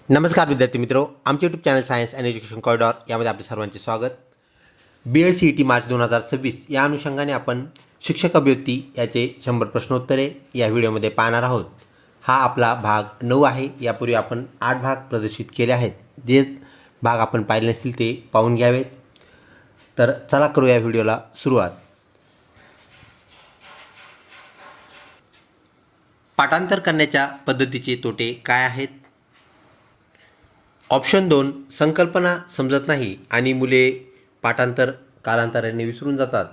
नमस्कार विद्यार्थी मित्रो, आमचे YouTube channel science and education corridor यामध्ये आपले सर्वांचे स्वागत. BEd CET मार्च 2026 या अनुषंगाने आपण शिक्षक अभिवृत्ती याचे 100 प्रश्नोत्तरे या व्हिडिओमध्ये पाहणार आहोत. हा आपला भाग 9 आहे. यापूर्वी आपण 8 भाग प्रदर्शित केले आहेत. जे भाग आपण पाहिले नसतील ते पाहून घ्यावेत. तर चला करू या व्हिडिओला सुरुवात. पाठांतर करण्याच्या पद्धतीचे तोटे काय आहेत? ऑप्शन 2, संकल्पना समजत नाही आणि मुले पाठांतर कालांतराने विसरून जातात.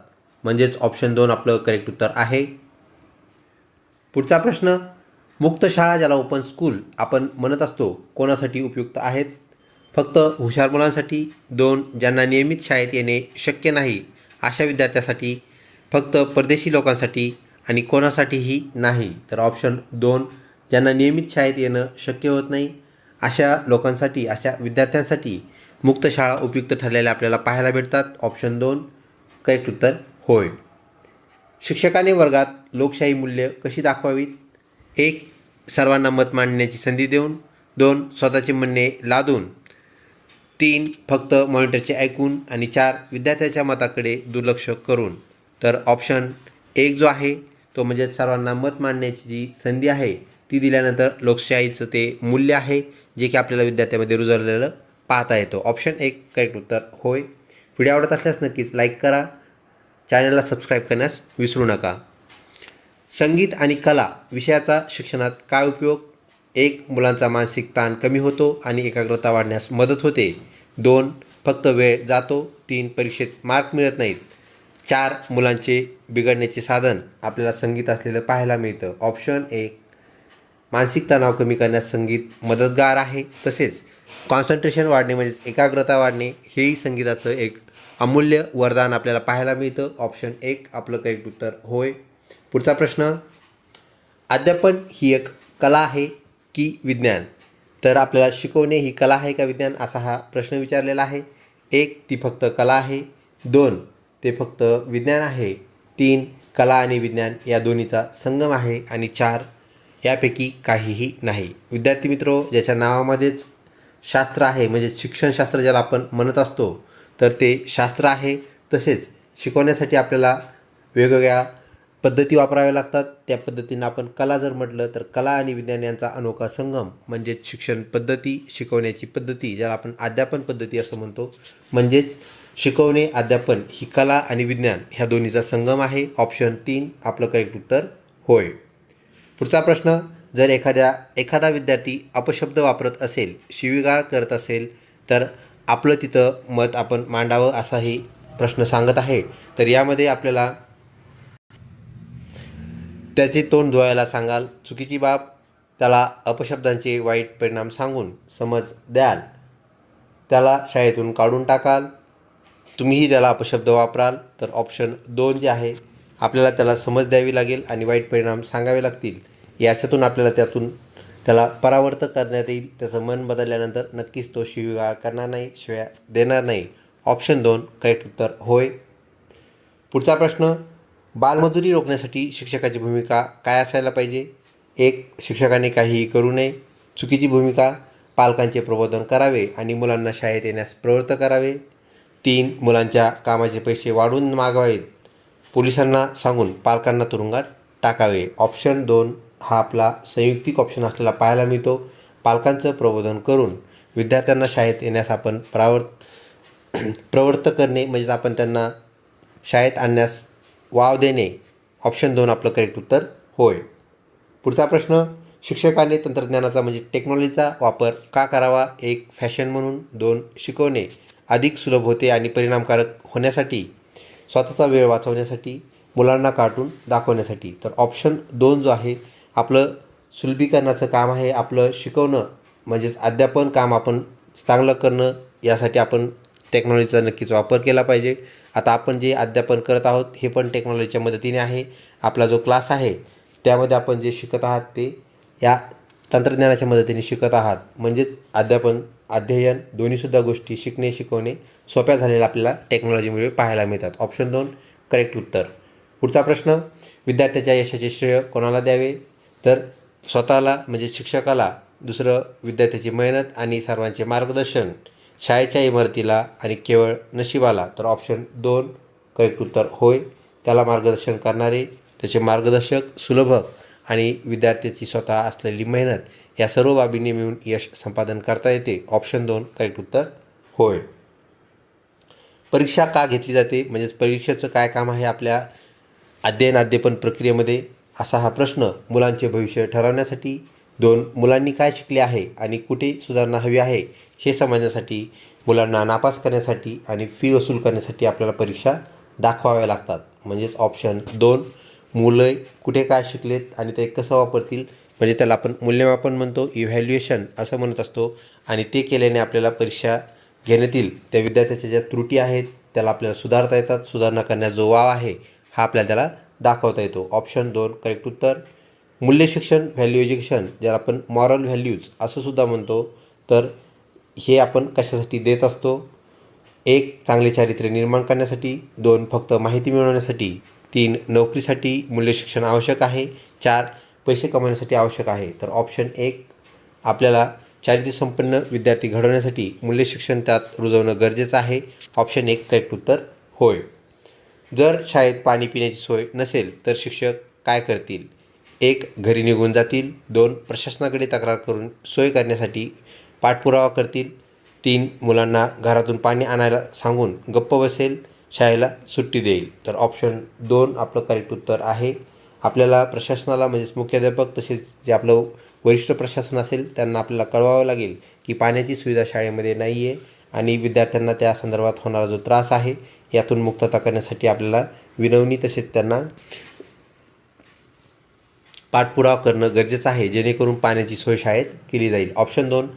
म्हणजेच ऑप्शन 2 आपलं करेक्ट उत्तर आहे. पुढचा प्रश्न, मुक्त शाळा ज्याला ओपन स्कूल आपण म्हणत असतो कोणासाठी उपयुक्त आहेत? फक्त हुशार मुलांसाठी, 2 ज्यांना नियमित शाळेत येणे शक्य नाही अशा विद्यार्थ्यांसाठी, फक्त परदेशी लोकांसाठी आणि कोणासाठीही नाही. तर ऑप्शन 2 ज्यांना नियमित शाळेत येणं शक्य होत नाही अशा लोकांसाठी, अशा विद्यार्थ्यांसाठी मुक्त शाळा उपयुक्त ठरलेल्या आपल्याला पाहायला भेटतात. ऑप्शन 2 करेक्ट उत्तर होय. शिक्षकाने वर्गात लोकशाही मूल्य कशी दाखवावीत? 1 सर्वांना मत मांडण्याची संधी देऊन, 2 स्वतःचे म्हणणे लादून, 3 फक्त मॉनिटरचे ऐकून आणि 4 विद्यार्थ्याच्या मताकडे दुर्लक्ष करून. तर ऑप्शन 1 जो आहे तो म्हणजे सर्वांना मत मांडण्याची जी संधी आहे ती दिल्यानंतर लोकशाहीचं ते मूल्य आहे जे की आपल्याला विद्यार्थ्यांमध्ये रुजवलेलं पाहता येतो. ऑप्शन 1 करेक्ट उत्तर होय. व्हिडिओ आवडत असल्यास नक्कीच लाईक करा, चॅनलला सबस्क्राईब करण्यास विसरू नका. संगीत आणि कला विषयाचा शिक्षणात काय उपयोग? 1 मुलांचा मानसिक ताण कमी होतो आणि एकाग्रता वाढण्यास मदत होते, 2 फक्त वेळ जातो, 3 परीक्षेत मार्क मिळत नाहीत, 4 मुलांचे बिघडण्याचे साधन आपल्याला संगीत असलेलं पाहायला मिळतं. ऑप्शन 1 मानसिक तणाव कमी करण्यास संगीत मदतगार आहे. तसेच कॉन्सन्ट्रेशन वाढणे म्हणजेच एकाग्रता वाढणे हेही संगीताचं एक अमूल्य वरदान आपल्याला पाहायला मिळतं. ऑप्शन 1 आपलं करेक्ट उत्तर होय. पुढचा प्रश्न, अध्यापन ही एक कला आहे की विज्ञान? तर आपल्याला शिकवणे ही कला आहे का विज्ञान असा हा प्रश्न विचारलेला आहे. 1 ती फक्त कला आहे, 2 ते फक्त विज्ञान आहे, 3 कला आणि विज्ञान या दोन्हीचा संगम आहे आणि 4 यापैकी काहीही नाही. विद्यार्थी मित्रो, ज्याच्या नावामध्येच शास्त्र आहे म्हणजे शिक्षणशास्त्र ज्याला आपण म्हणत असतो तर ते शास्त्र आहे. तसेच शिकवण्यासाठी आपल्याला वेगवेगळ्या पद्धती वापराव्या लागतात. त्या पद्धतीनं आपण कला जर म्हटलं तर कला आणि विज्ञान यांचा अनोखा संगम म्हणजेच शिक्षण पद्धती, शिकवण्याची पद्धती ज्याला आपण अध्यापन पद्धती असं म्हणतो. म्हणजेच शिकवणे, अध्यापन ही कला आणि विज्ञान ह्या दोन्हीचा संगम आहे. ऑप्शन 3 आपलं करेक्ट उत्तर होय. पुढचा प्रश्न, जर एखादा विद्यार्थी अपशब्द वापरत असेल, शिवीगाळ करत असेल तर आपलं तिथं मत आपण मांडावं असाही प्रश्न सांगत आहे. तर यामध्ये आपल्याला त्याचे तोंड धुवायला सांगाल, चुकीची बाब, त्याला अपशब्दांचे वाईट परिणाम सांगून समज द्याल, त्याला शाळेतून काढून टाकाल, तुम्हीही त्याला अपशब्द वापराल. तर ऑप्शन 2 जे आहे आपल्याला त्याला समज द्यावी लागेल आणि वाईट परिणाम सांगावे लागतील. याच्यातून आपल्याला त्याला परावर्त करण्यात येईल. त्याचं मन बदलल्यानंतर नक्कीच तो शिवीगाळ करणार नाही, शिव्या देणार नाही. ऑप्शन 2 करेक्ट उत्तर होय. पुढचा प्रश्न, बालमजुरी रोखण्यासाठी शिक्षकाची भूमिका काय असायला पाहिजे? 1 शिक्षकाने काहीही करू नये, चुकीची भूमिका, पालकांचे प्रबोधन करावे आणि मुलांना शाळेत येण्यास प्रवृत्त करावे, 3 मुलांच्या कामाचे पैसे वाढवून मागावेत, पोलिसांना सांगून पालकांना तुरुंगात टाकावे. ऑप्शन 2 हा आपला संयुक्तिक ऑप्शन असलेला पाहायला मिळतो. पालकांचं प्रबोधन करून विद्यार्थ्यांना शाळेत येण्यास आपण प्रवृत्त करणे म्हणजेच आपण त्यांना शाळेत आणण्यास वाव देणे. ऑप्शन 2 आपलं करेक्ट उत्तर होय. पुढचा प्रश्न, शिक्षकाने तंत्रज्ञानाचा म्हणजे टेक्नॉलॉजीचा वापर का करावा? 1 फॅशन म्हणून, 2 शिकवणे अधिक सुलभ होते आणि परिणामकारक होण्यासाठी, स्वतःचा वेळ वाचवण्यासाठी, मुलांना कार्टून दाखवण्यासाठी. तर ऑप्शन 2 जो आहे आपलं सुलभीकरणाचं काम आहे. आपलं शिकवणं म्हणजेच अध्यापन काम आपण चांगलं करणं यासाठी आपण टेक्नॉलॉजीचा नक्कीच वापर केला पाहिजे. आता आपण जे अध्यापन करत आहोत हे पण टेक्नॉलॉजीच्या मदतीने आहे. आपला जो क्लास आहे त्यामध्ये आपण जे शिकत आहात ते या तंत्रज्ञानाच्या मदतीने शिकत आहात. म्हणजेच अध्ययन दोन्हीसुद्धा गोष्टी शिकणे, शिकवणे सोप्या झालेल्या आपल्याला टेक्नॉलॉजीमुळे पाहायला मिळतात. ऑप्शन 2 करेक्ट उत्तर. पुढचा प्रश्न, विद्यार्थ्याच्या यशाचे श्रेय कोणाला द्यावे? तर स्वतःला म्हणजे शिक्षकाला दुसरं विद्यार्थ्याची मेहनत आणि सर्वांचे मार्गदर्शन, शाळेच्या इमारतीला आणि केवळ नशिबाला. तर ऑप्शन 2 करेक्ट उत्तर होय. त्याला मार्गदर्शन करणारे, त्याचे मार्गदर्शक, सुलभक आणि विद्यार्थ्याची स्वतः असलेली मेहनत या सर्व बाबींनी मिळून यश संपादन करता येते. ऑप्शन 2 करेक्ट उत्तर होय. परीक्षा का घेतली जाते, म्हणजेच परीक्षेचं काय काम आहे आपल्या अध्ययन प्रक्रियेमध्ये, असा हा प्रश्न मुलांचे भविष्य ठरवण्यासाठी, 2 मुलांनी काय शिकले आहे आणि कुठे सुधारणा हवी आहे हे समजण्यासाठी, मुलांना नापास करण्यासाठी आणि फी वसूल करण्यासाठी आपल्याला परीक्षा दाखवाव्या लागतात. म्हणजेच ऑप्शन 2 मुलं कुठे काय शिकलेत आणि ते कसं वापरतील, म्हणजे त्याला आपण मूल्यमापन म्हणतो, इव्हॅल्युएशन असं म्हणत असतो. आणि ते केल्याने आपल्याला परीक्षा घेण्यातील त्या विद्यार्थ्याच्या ज्या त्रुटी आहेत त्याला आपल्याला सुधारता येतात. सुधारणा करण्याचा जो वाव आहे हा आपल्याला त्याला दाखवता येतो. ऑप्शन 2 करेक्ट उत्तर. मूल्य शिक्षण, व्हॅल्यू एज्युकेशन, ज्याला आपण मॉरल व्हॅल्यूज असं सुद्धा म्हणतो, तर हे आपण कशासाठी देत असतो? 1 चांगले चारित्र्य निर्माण करण्यासाठी, 2 फक्त माहिती मिळवण्यासाठी, 3 नोकरीसाठी मूल्य शिक्षण आवश्यक आहे, 4 पैसे कमवण्यासाठी आवश्यक आहे. तर ऑप्शन 1 आपल्याला चारित्र्यसंपन्न विद्यार्थी घडवण्यासाठी मूल्य शिक्षण त्यात रुजवणं गरजेचं आहे. ऑप्शन 1 करेक्ट उत्तर होय. जर शाळेत पाणी पिण्याची सोय नसेल तर शिक्षक काय करतील? 1 घरी निघून जातील, 2 प्रशासनाकडे तक्रार करून सोय करण्यासाठी पाठपुरावा करतील, 3 मुलांना घरातून पाणी आणायला सांगून गप्प बसेल, शाळेला सुट्टी देईल. तर ऑप्शन 2 आपलं करेक्ट उत्तर आहे. आपल्याला प्रशासनाला म्हणजेच मुख्याध्यापक तसेच जे आपलं वरिष्ठ प्रशासन असेल त्यांना आपल्याला कळवावं लागेल की पाण्याची सुविधा शाळेमध्ये नाही आहे आणि विद्यार्थ्यांना त्या संदर्भात होणारा जो त्रास आहे यातून मुक्तता करण्यासाठी आपल्याला विनवणी तसेच त्यांना पाठपुरावा करणं गरजेचं आहे, जेणेकरून पाण्याची सोय शाळेत केली जाईल. ऑप्शन 2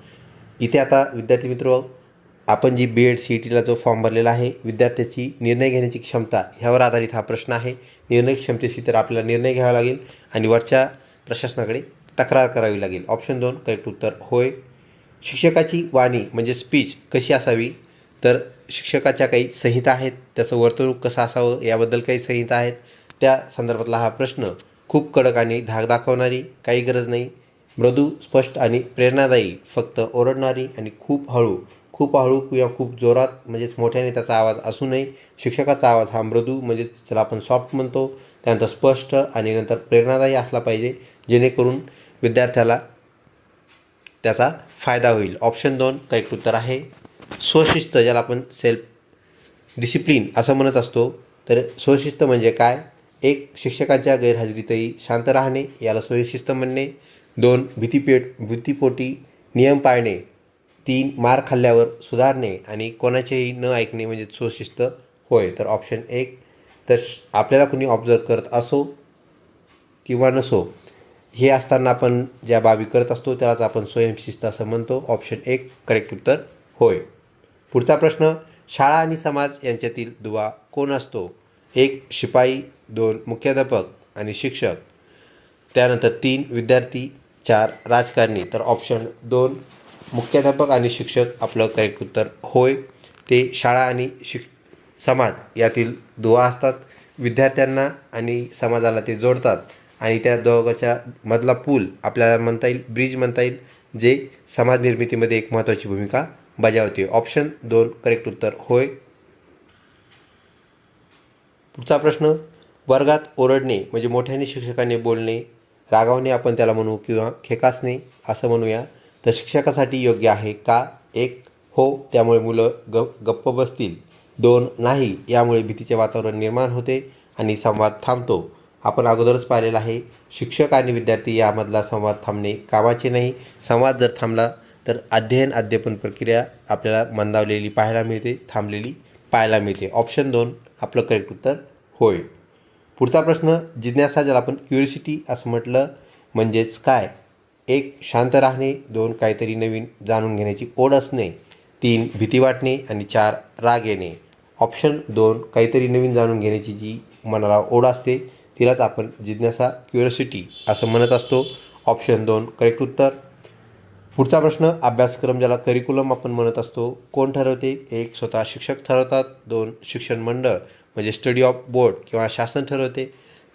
इथे आता विद्यार्थी मित्र, आपण जी BEd CETला जो फॉर्म भरलेला आहे, विद्यार्थ्याची निर्णय घेण्याची क्षमता ह्यावर आधारित हा प्रश्न आहे. निर्णय क्षमतेशी तर आपल्याला निर्णय घ्यावा लागेल आणि वरच्या प्रशासनाकडे तक्रार करावी लागेल. ऑप्शन 2 करेक्ट उत्तर होय. शिक्षकाची वाणी म्हणजे स्पीच कशी असावी, तर शिक्षकाच्या काही संहिता आहेत, त्याचं वर्तणूक कसं असावं याबद्दल काही संहिता आहेत, त्या संदर्भातला हा प्रश्न. खूप कडक आणि धाक दाखवणारी, काही गरज नाही. मृदू, स्पष्ट आणि प्रेरणादायी, फक्त ओरडणारी आणि खूप हळू किंवा खूप जोरात म्हणजेच मोठ्याने त्याचा आवाज असू नये. शिक्षकाचा आवाज हा मृदू म्हणजेच त्याला आपण सॉफ्ट म्हणतो, त्यानंतर स्पष्ट आणि नंतर प्रेरणादायी असला पाहिजे, जेणेकरून विद्यार्थ्याला त्याचा फायदा होईल. ऑप्शन 2 करेक्ट उत्तर आहे. स्वशिस्त, ज्याला आपण सेल्फ डिसिप्लिन असं म्हणत असतो, तर स्वशिस्त म्हणजे काय? 1 शिक्षकांच्या गैरहजेरीतही शांत राहणे, याला स्वशिस्त म्हणणे. 2 भीतीपोटी नियम पाळणे. 3 मार खाल्ल्यावर सुधारणे आणि कोणाचेही न ऐकणे म्हणजे स्वशिस्त होय. तर ऑप्शन 1. तर आपल्याला कोणी ऑब्झर्व करत असो किंवा नसो, हे असताना आपण ज्या बाबी करत असतो त्यालाच आपण स्वयंशिस्त असं म्हणतो. ऑप्शन 1 करेक्ट उत्तर होय. पुढचा प्रश्न, शाळा आणि समाज यांच्यातील दुवा कोण असतो? 1 शिपाई, 2 मुख्याध्यापक आणि शिक्षक, त्यानंतर 3 विद्यार्थी, 4 राजकारणी. तर ऑप्शन 2 मुख्याध्यापक आणि शिक्षक आपलं करेक्ट उत्तर होय. ते शाळा आणि समाज यातील दुवा असतात. विद्यार्थ्यांना आणि समाजाला ते जोडतात आणि त्या दोघांच्या मधला पूल आपल्याला म्हणता येईल, ब्रिज म्हणता येईल, जे समाज निर्मितीमध्ये एक महत्त्वाची भूमिका बजावते. ऑप्शन 2 करेक्ट उत्तर होय. पुढचा प्रश्न, वर्गात ओरडणे म्हणजे मोठ्याने शिक्षकांनी बोलणे, रागावणे आपण त्याला म्हणू किंवा खेकासणे असं म्हणूया, तर शिक्षकासाठी योग्य आहे का? 1 हो, त्यामुळे मुलं गप्प बसतील. 2 नाही, यामुळे भीतीचे वातावरण निर्माण होते आणि संवाद थांबतो. आपण अगोदरच पाहिलेलं आहे, शिक्षक आणि विद्यार्थी यामधला संवाद थांबणे कामाचे नाही. संवाद जर थांबला तर अध्यापन प्रक्रिया आपल्याला मंदावलेली पाहायला मिळते, थांबलेली पाहायला मिळते. ऑप्शन 2 आपलं करेक्ट उत्तर होय. पुढचा प्रश्न, जिज्ञासा, ज्याला आपण क्युरिओसिटी असं म्हटलं, म्हणजेच काय? 1 शांत राहणे, 2 काहीतरी नवीन जाणून घेण्याची ओढ असणे, 3 भीती वाटणे आणि 4 राग येणे. ऑप्शन 2 काहीतरी नवीन जाणून घेण्याची जी मनाला ओढ असते तिलाच आपण जिज्ञासा, क्युरिओसिटी असं म्हणत असतो. ऑप्शन 2 करेक्ट उत्तर. पुढचा प्रश्न, अभ्यासक्रम, ज्याला करिक्युलम आपण म्हणत असतो, कोण ठरवते? 1 स्वतः शिक्षक ठरवतात, 2 शिक्षण मंडळ म्हणजे स्टडी ऑफ बोर्ड किंवा शासन ठरवते,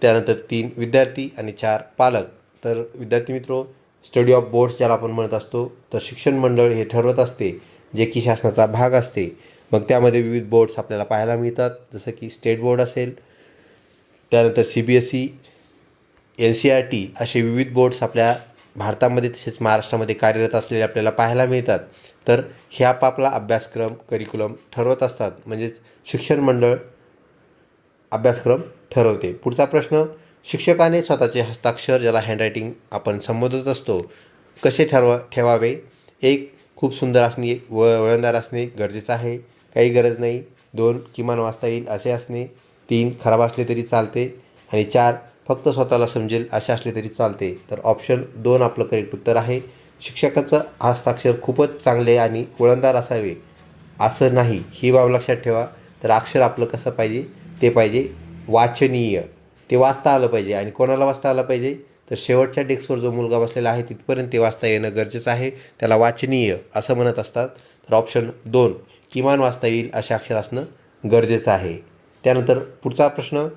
त्यानंतर 3 विद्यार्थी आणि 4 पालक. तर विद्यार्थी मित्रो, स्टडी ऑफ बोर्ड्स ज्याला आपण म्हणत असतो, तर शिक्षण मंडळ हे ठरवत असते, जे की शासनाचा भाग असते. मग त्यामध्ये विविध बोर्ड्स आपल्याला पाहायला मिळतात, जसं की स्टेट बोर्ड असेल, त्यानंतर CBSE, NCERT असे विविध बोर्ड्स आपल्या भारतामध्ये तसेच महाराष्ट्रामध्ये कार्यरत असलेले आपल्याला पाहायला मिळतात. तर हे आपापला अभ्यासक्रम करिक्युलम ठरवत असतात, म्हणजेच शिक्षण मंडळ अभ्यासक्रम ठरवते. पुढचा प्रश्न, शिक्षकाने स्वतःचे हस्ताक्षर ज्याला हँडरायटिंग आपण संबोधत असतो कसे ठेवावे? 1. खूप सुंदर असणे वळणदार असणे गरजेचं आहे, काही गरज नाही. 2. किमान वाचता येईल असे असणे. 3. खराब असले तरी चालते. आणि 4. फक्त स्वतःला समजेल असे असले तरी चालते. तर ऑप्शन 2 आपलं करेक्ट उत्तर आहे. शिक्षकाचं हस्ताक्षर खूपच चांगले आणि वळणदार असावे असं नाही, ही बाब लक्षात ठेवा. तर अक्षर आपलं कसं पाहिजे, ते पाहिजे वाचनीय, ते वाचता आलं पाहिजे. आणि कोणाला वाचता आलं पाहिजे, तर शेवटच्या डेस्कवर जो मुलगा बसलेला आहे तिथपर्यंत ते वाचता येणं गरजेचं आहे, त्याला वाचनीय असं म्हणत असतात. तर ऑप्शन 2 किमान वाचता येईल असे अक्षर असणं गरजेचं आहे. त्यानंतर पुढचा प्रश्न,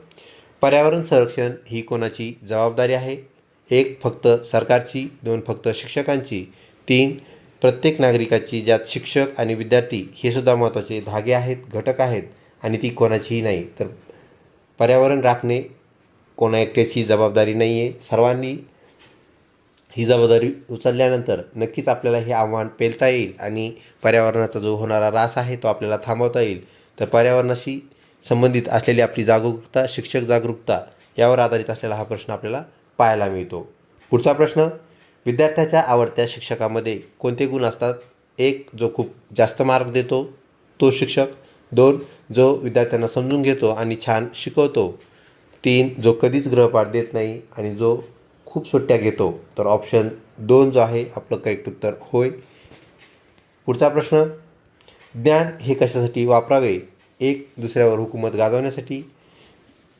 पर्यावरण संरक्षण ही कोणाची जबाबदारी आहे? 1. फक्त सरकारची. 2. फक्त शिक्षकांची. 3. प्रत्येक नागरिकाची, ज्यात शिक्षक आणि विद्यार्थी हे सुद्धा महत्त्वाचे धागे आहेत, घटक आहेत, आणि ती कोणाचीही नाही. तर पर्यावरण राखणे कोणा एकट्याची जबाबदारी नाही आहे. सर्वांनी ही जबाबदारी उचलल्यानंतर नक्कीच आपल्याला हे आव्हान पेलता येईल आणि पर्यावरणाचा जो होणारा ऱ्हास आहे तो आपल्याला थांबवता येईल. तर पर्यावरणाशी संबंधित असलेली आपली जागरूकता, शिक्षक जागरूकता यावर आधारित असलेला हा प्रश्न आपल्याला पाहायला मिळतो. पुढचा प्रश्न, विद्यार्थ्याच्या आवडत्या शिक्षकामध्ये कोणते गुण असतात? 1. जो खूप जास्त मार्क देतो तो शिक्षक. 2. जो विद्यार्थ्यांना समजून घेतो आणि छान शिकवतो. 3. जो कधीच गृहपाठ देत नाही आणि जो खूप सुट्ट्या घेतो. तर ऑप्शन 2 जो आहे आपलं करेक्ट उत्तर होय. पुढचा प्रश्न, ज्ञान हे कशासाठी वापरावे? 1. दुसऱ्यावर हुकूमत गाजवण्यासाठी.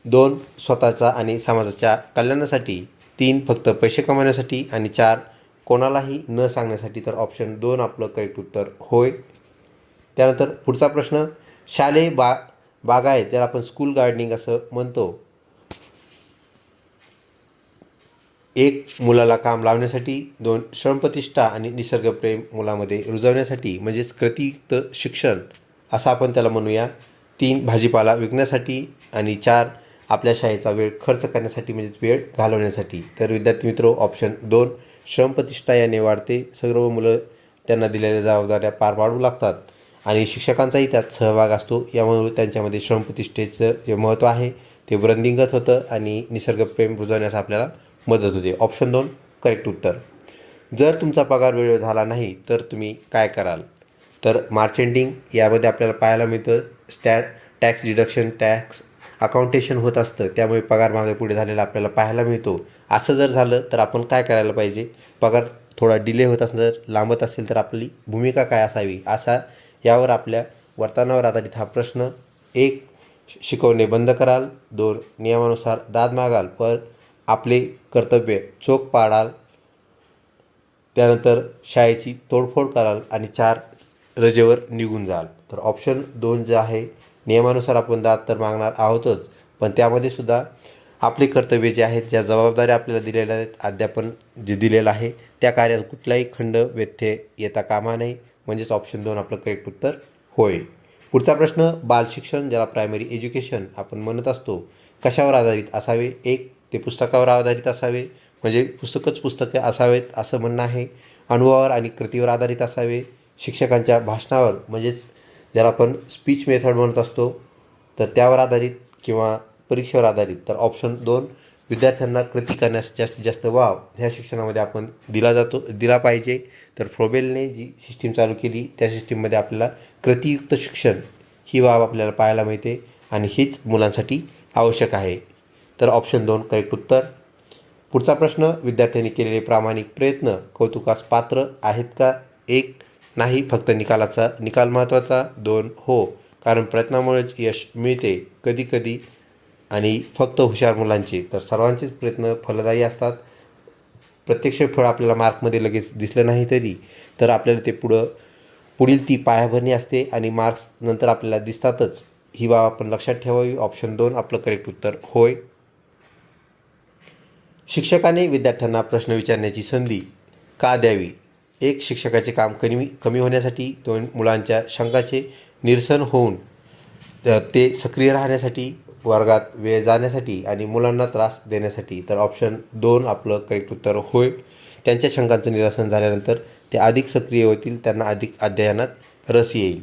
2. स्वतःचा आणि समाजाच्या कल्याणासाठी. 3. फक्त पैसे कमावण्यासाठी. आणि 4. कोणालाही न सांगण्यासाठी. तर ऑप्शन 2 आपलं करेक्ट उत्तर होय. त्यानंतर पुढचा प्रश्न, शालेय बागायत ज्याला आपण स्कूल गार्डनिंग असं म्हणतो. 1. मुलाला काम लावण्यासाठी. 2. श्रमप्रतिष्ठा आणि निसर्गप्रेम मुलामध्ये रुजवण्यासाठी, म्हणजेच कृतीयुक्त शिक्षण असं आपण त्याला म्हणूया. 3. भाजीपाला विकण्यासाठी. आणि 4. आपल्या शाळेचा वेळ खर्च करण्यासाठी, म्हणजेच वेळ घालवण्यासाठी. तर विद्यार्थी मित्र, ऑप्शन 2 श्रमप्रतिष्ठा याने वाढते. सर्व मुलं त्यांना दिलेल्या जबाबदाऱ्या पार पाडू लागतात आणि शिक्षकांचाही त्यात सहभाग असतो. यामुळे त्यांच्यामध्ये श्रमप्रतिष्ठेचं जे महत्त्व आहे ते वृद्धिंगत होतं आणि निसर्गप्रेम रुजवण्यास आपल्याला मदत होते. ऑप्शन 2 करेक्ट उत्तर. जर तुमचा पगार वेळेवर झाला नाही तर तुम्ही काय कराल? तर मार्चेंडिंग यामध्ये आपल्याला पाहायला मिळतं, टॅक्स डिडक्शन, टॅक्स अकाउंटेशन होत असतं, त्यामुळे पगार मागे पुढे झालेला आपल्याला पाहायला मिळतो. असं जर झालं तर आपण काय करायला पाहिजे? पगार थोडा डिले होत असणार, लांबत असेल तर आपली भूमिका काय असावी, असा यावर आपल्या वर्तनावर आधारित हा प्रश्न. 1. शिकवणे बंद कराल. 2. नियमानुसार दाद मागाल पण आपले कर्तव्य चोख पाळाल. त्यानंतर शाळेची तोडफोड कराल. आणि 4. रजेवर निघून जाल. तर ऑप्शन 2 जे आहे, नियमानुसार आपण दाद तर मागणार आहोतच, पण त्यामध्ये सुद्धा आपले कर्तव्य जे आहेत, ज्या जबाबदाऱ्या आपल्याला दिलेल्या आहेत, अध्यापन जे दिलेलं आहे त्या कार्यात कुठलाही खंड व्यत्यय येता कामा नये, म्हणजेच ऑप्शन 2 आपलं करेक्ट उत्तर होय. पुढचा प्रश्न, बालशिक्षण ज्याला प्रायमरी एज्युकेशन आपण म्हणत असतो कशावर आधारित असावे? 1. ते पुस्तकावर आधारित असावे, म्हणजे पुस्तके असावेत असं म्हणणं आहे. अनुभवावर आणि कृतीवर आधारित असावे. शिक्षकांच्या भाषणावर, म्हणजेच ज्याला आपण स्पीच मेथड म्हणत असतो, तर त्यावर आधारित किंवा परीक्षेवर आधारित. तर ऑप्शन 2 विद्यार्थ्यांना कृती करण्यास जास्तीत जास्त वाव ह्या शिक्षणामध्ये आपण दिला पाहिजे. तर फ्रोबेलने जी सिस्टीम चालू केली त्या सिस्टीममध्ये आपल्याला कृतीयुक्त शिक्षण ही बाब आपल्याला पाहायला मिळते आणि हीच मुलांसाठी आवश्यक आहे. तर ऑप्शन 2 करेक्ट उत्तर. पुढचा प्रश्न, विद्यार्थ्यांनी केलेले प्रामाणिक प्रयत्न कौतुकास पात्र आहेत का? 1. नाही, फक्त निकाल महत्त्वाचा. 2. हो, कारण प्रयत्नामुळेच यश मिळते कधी. आणि फक्त हुशार मुलांचे. तर सर्वांचेच प्रयत्न फलदायी असतात. प्रत्यक्ष फळ आपल्याला मार्कमध्ये लगेच दिसलं नाही तरी तर आपल्याला ते पुढील ती पायाभरणी असते आणि मार्क्स नंतर आपल्याला दिसतातच, ही बाब आपण लक्षात ठेवावी. ऑप्शन 2 आपलं करेक्ट उत्तर होय. शिक्षकाने विद्यार्थ्यांना प्रश्न विचारण्याची संधी का द्यावी? एक शिक्षकाचे काम कमी होण्यासाठी, दोन मुलांच्या शंकाचे निरसन होऊन ते सक्रिय राहण्यासाठी, वर्गात वेळ जाण्यासाठी आणि मुलांना त्रास देण्यासाठी. तर ऑप्शन 2 आपलं करेक्ट उत्तर होय. त्यांच्या शंकांचं निरसन झाल्यानंतर ते अधिक सक्रिय होतील, त्यांना अधिक अध्ययनात रस येईल.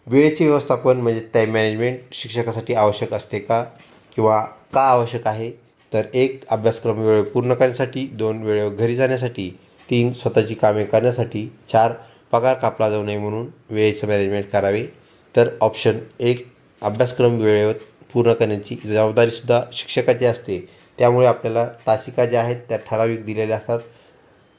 वेळेचे व्यवस्थापन म्हणजे टाईम मॅनेजमेंट शिक्षकासाठी आवश्यक असते का किंवा का आवश्यक आहे? तर 1 अभ्यासक्रम वेळेवर पूर्ण करण्यासाठी, 2 वेळेवर घरी जाण्यासाठी, 3 स्वतःची कामे करण्यासाठी, 4 पगार कापला जाऊ नये म्हणून वेळेचं मॅनेजमेंट करावे. तर ऑप्शन 1 अभ्यासक्रम वेळेवर पूर्ण करण्याची जबाबदारीसुद्धा शिक्षकाची असते. त्यामुळे आपल्याला तासिका ज्या आहेत त्या ठराविक दिलेल्या असतात.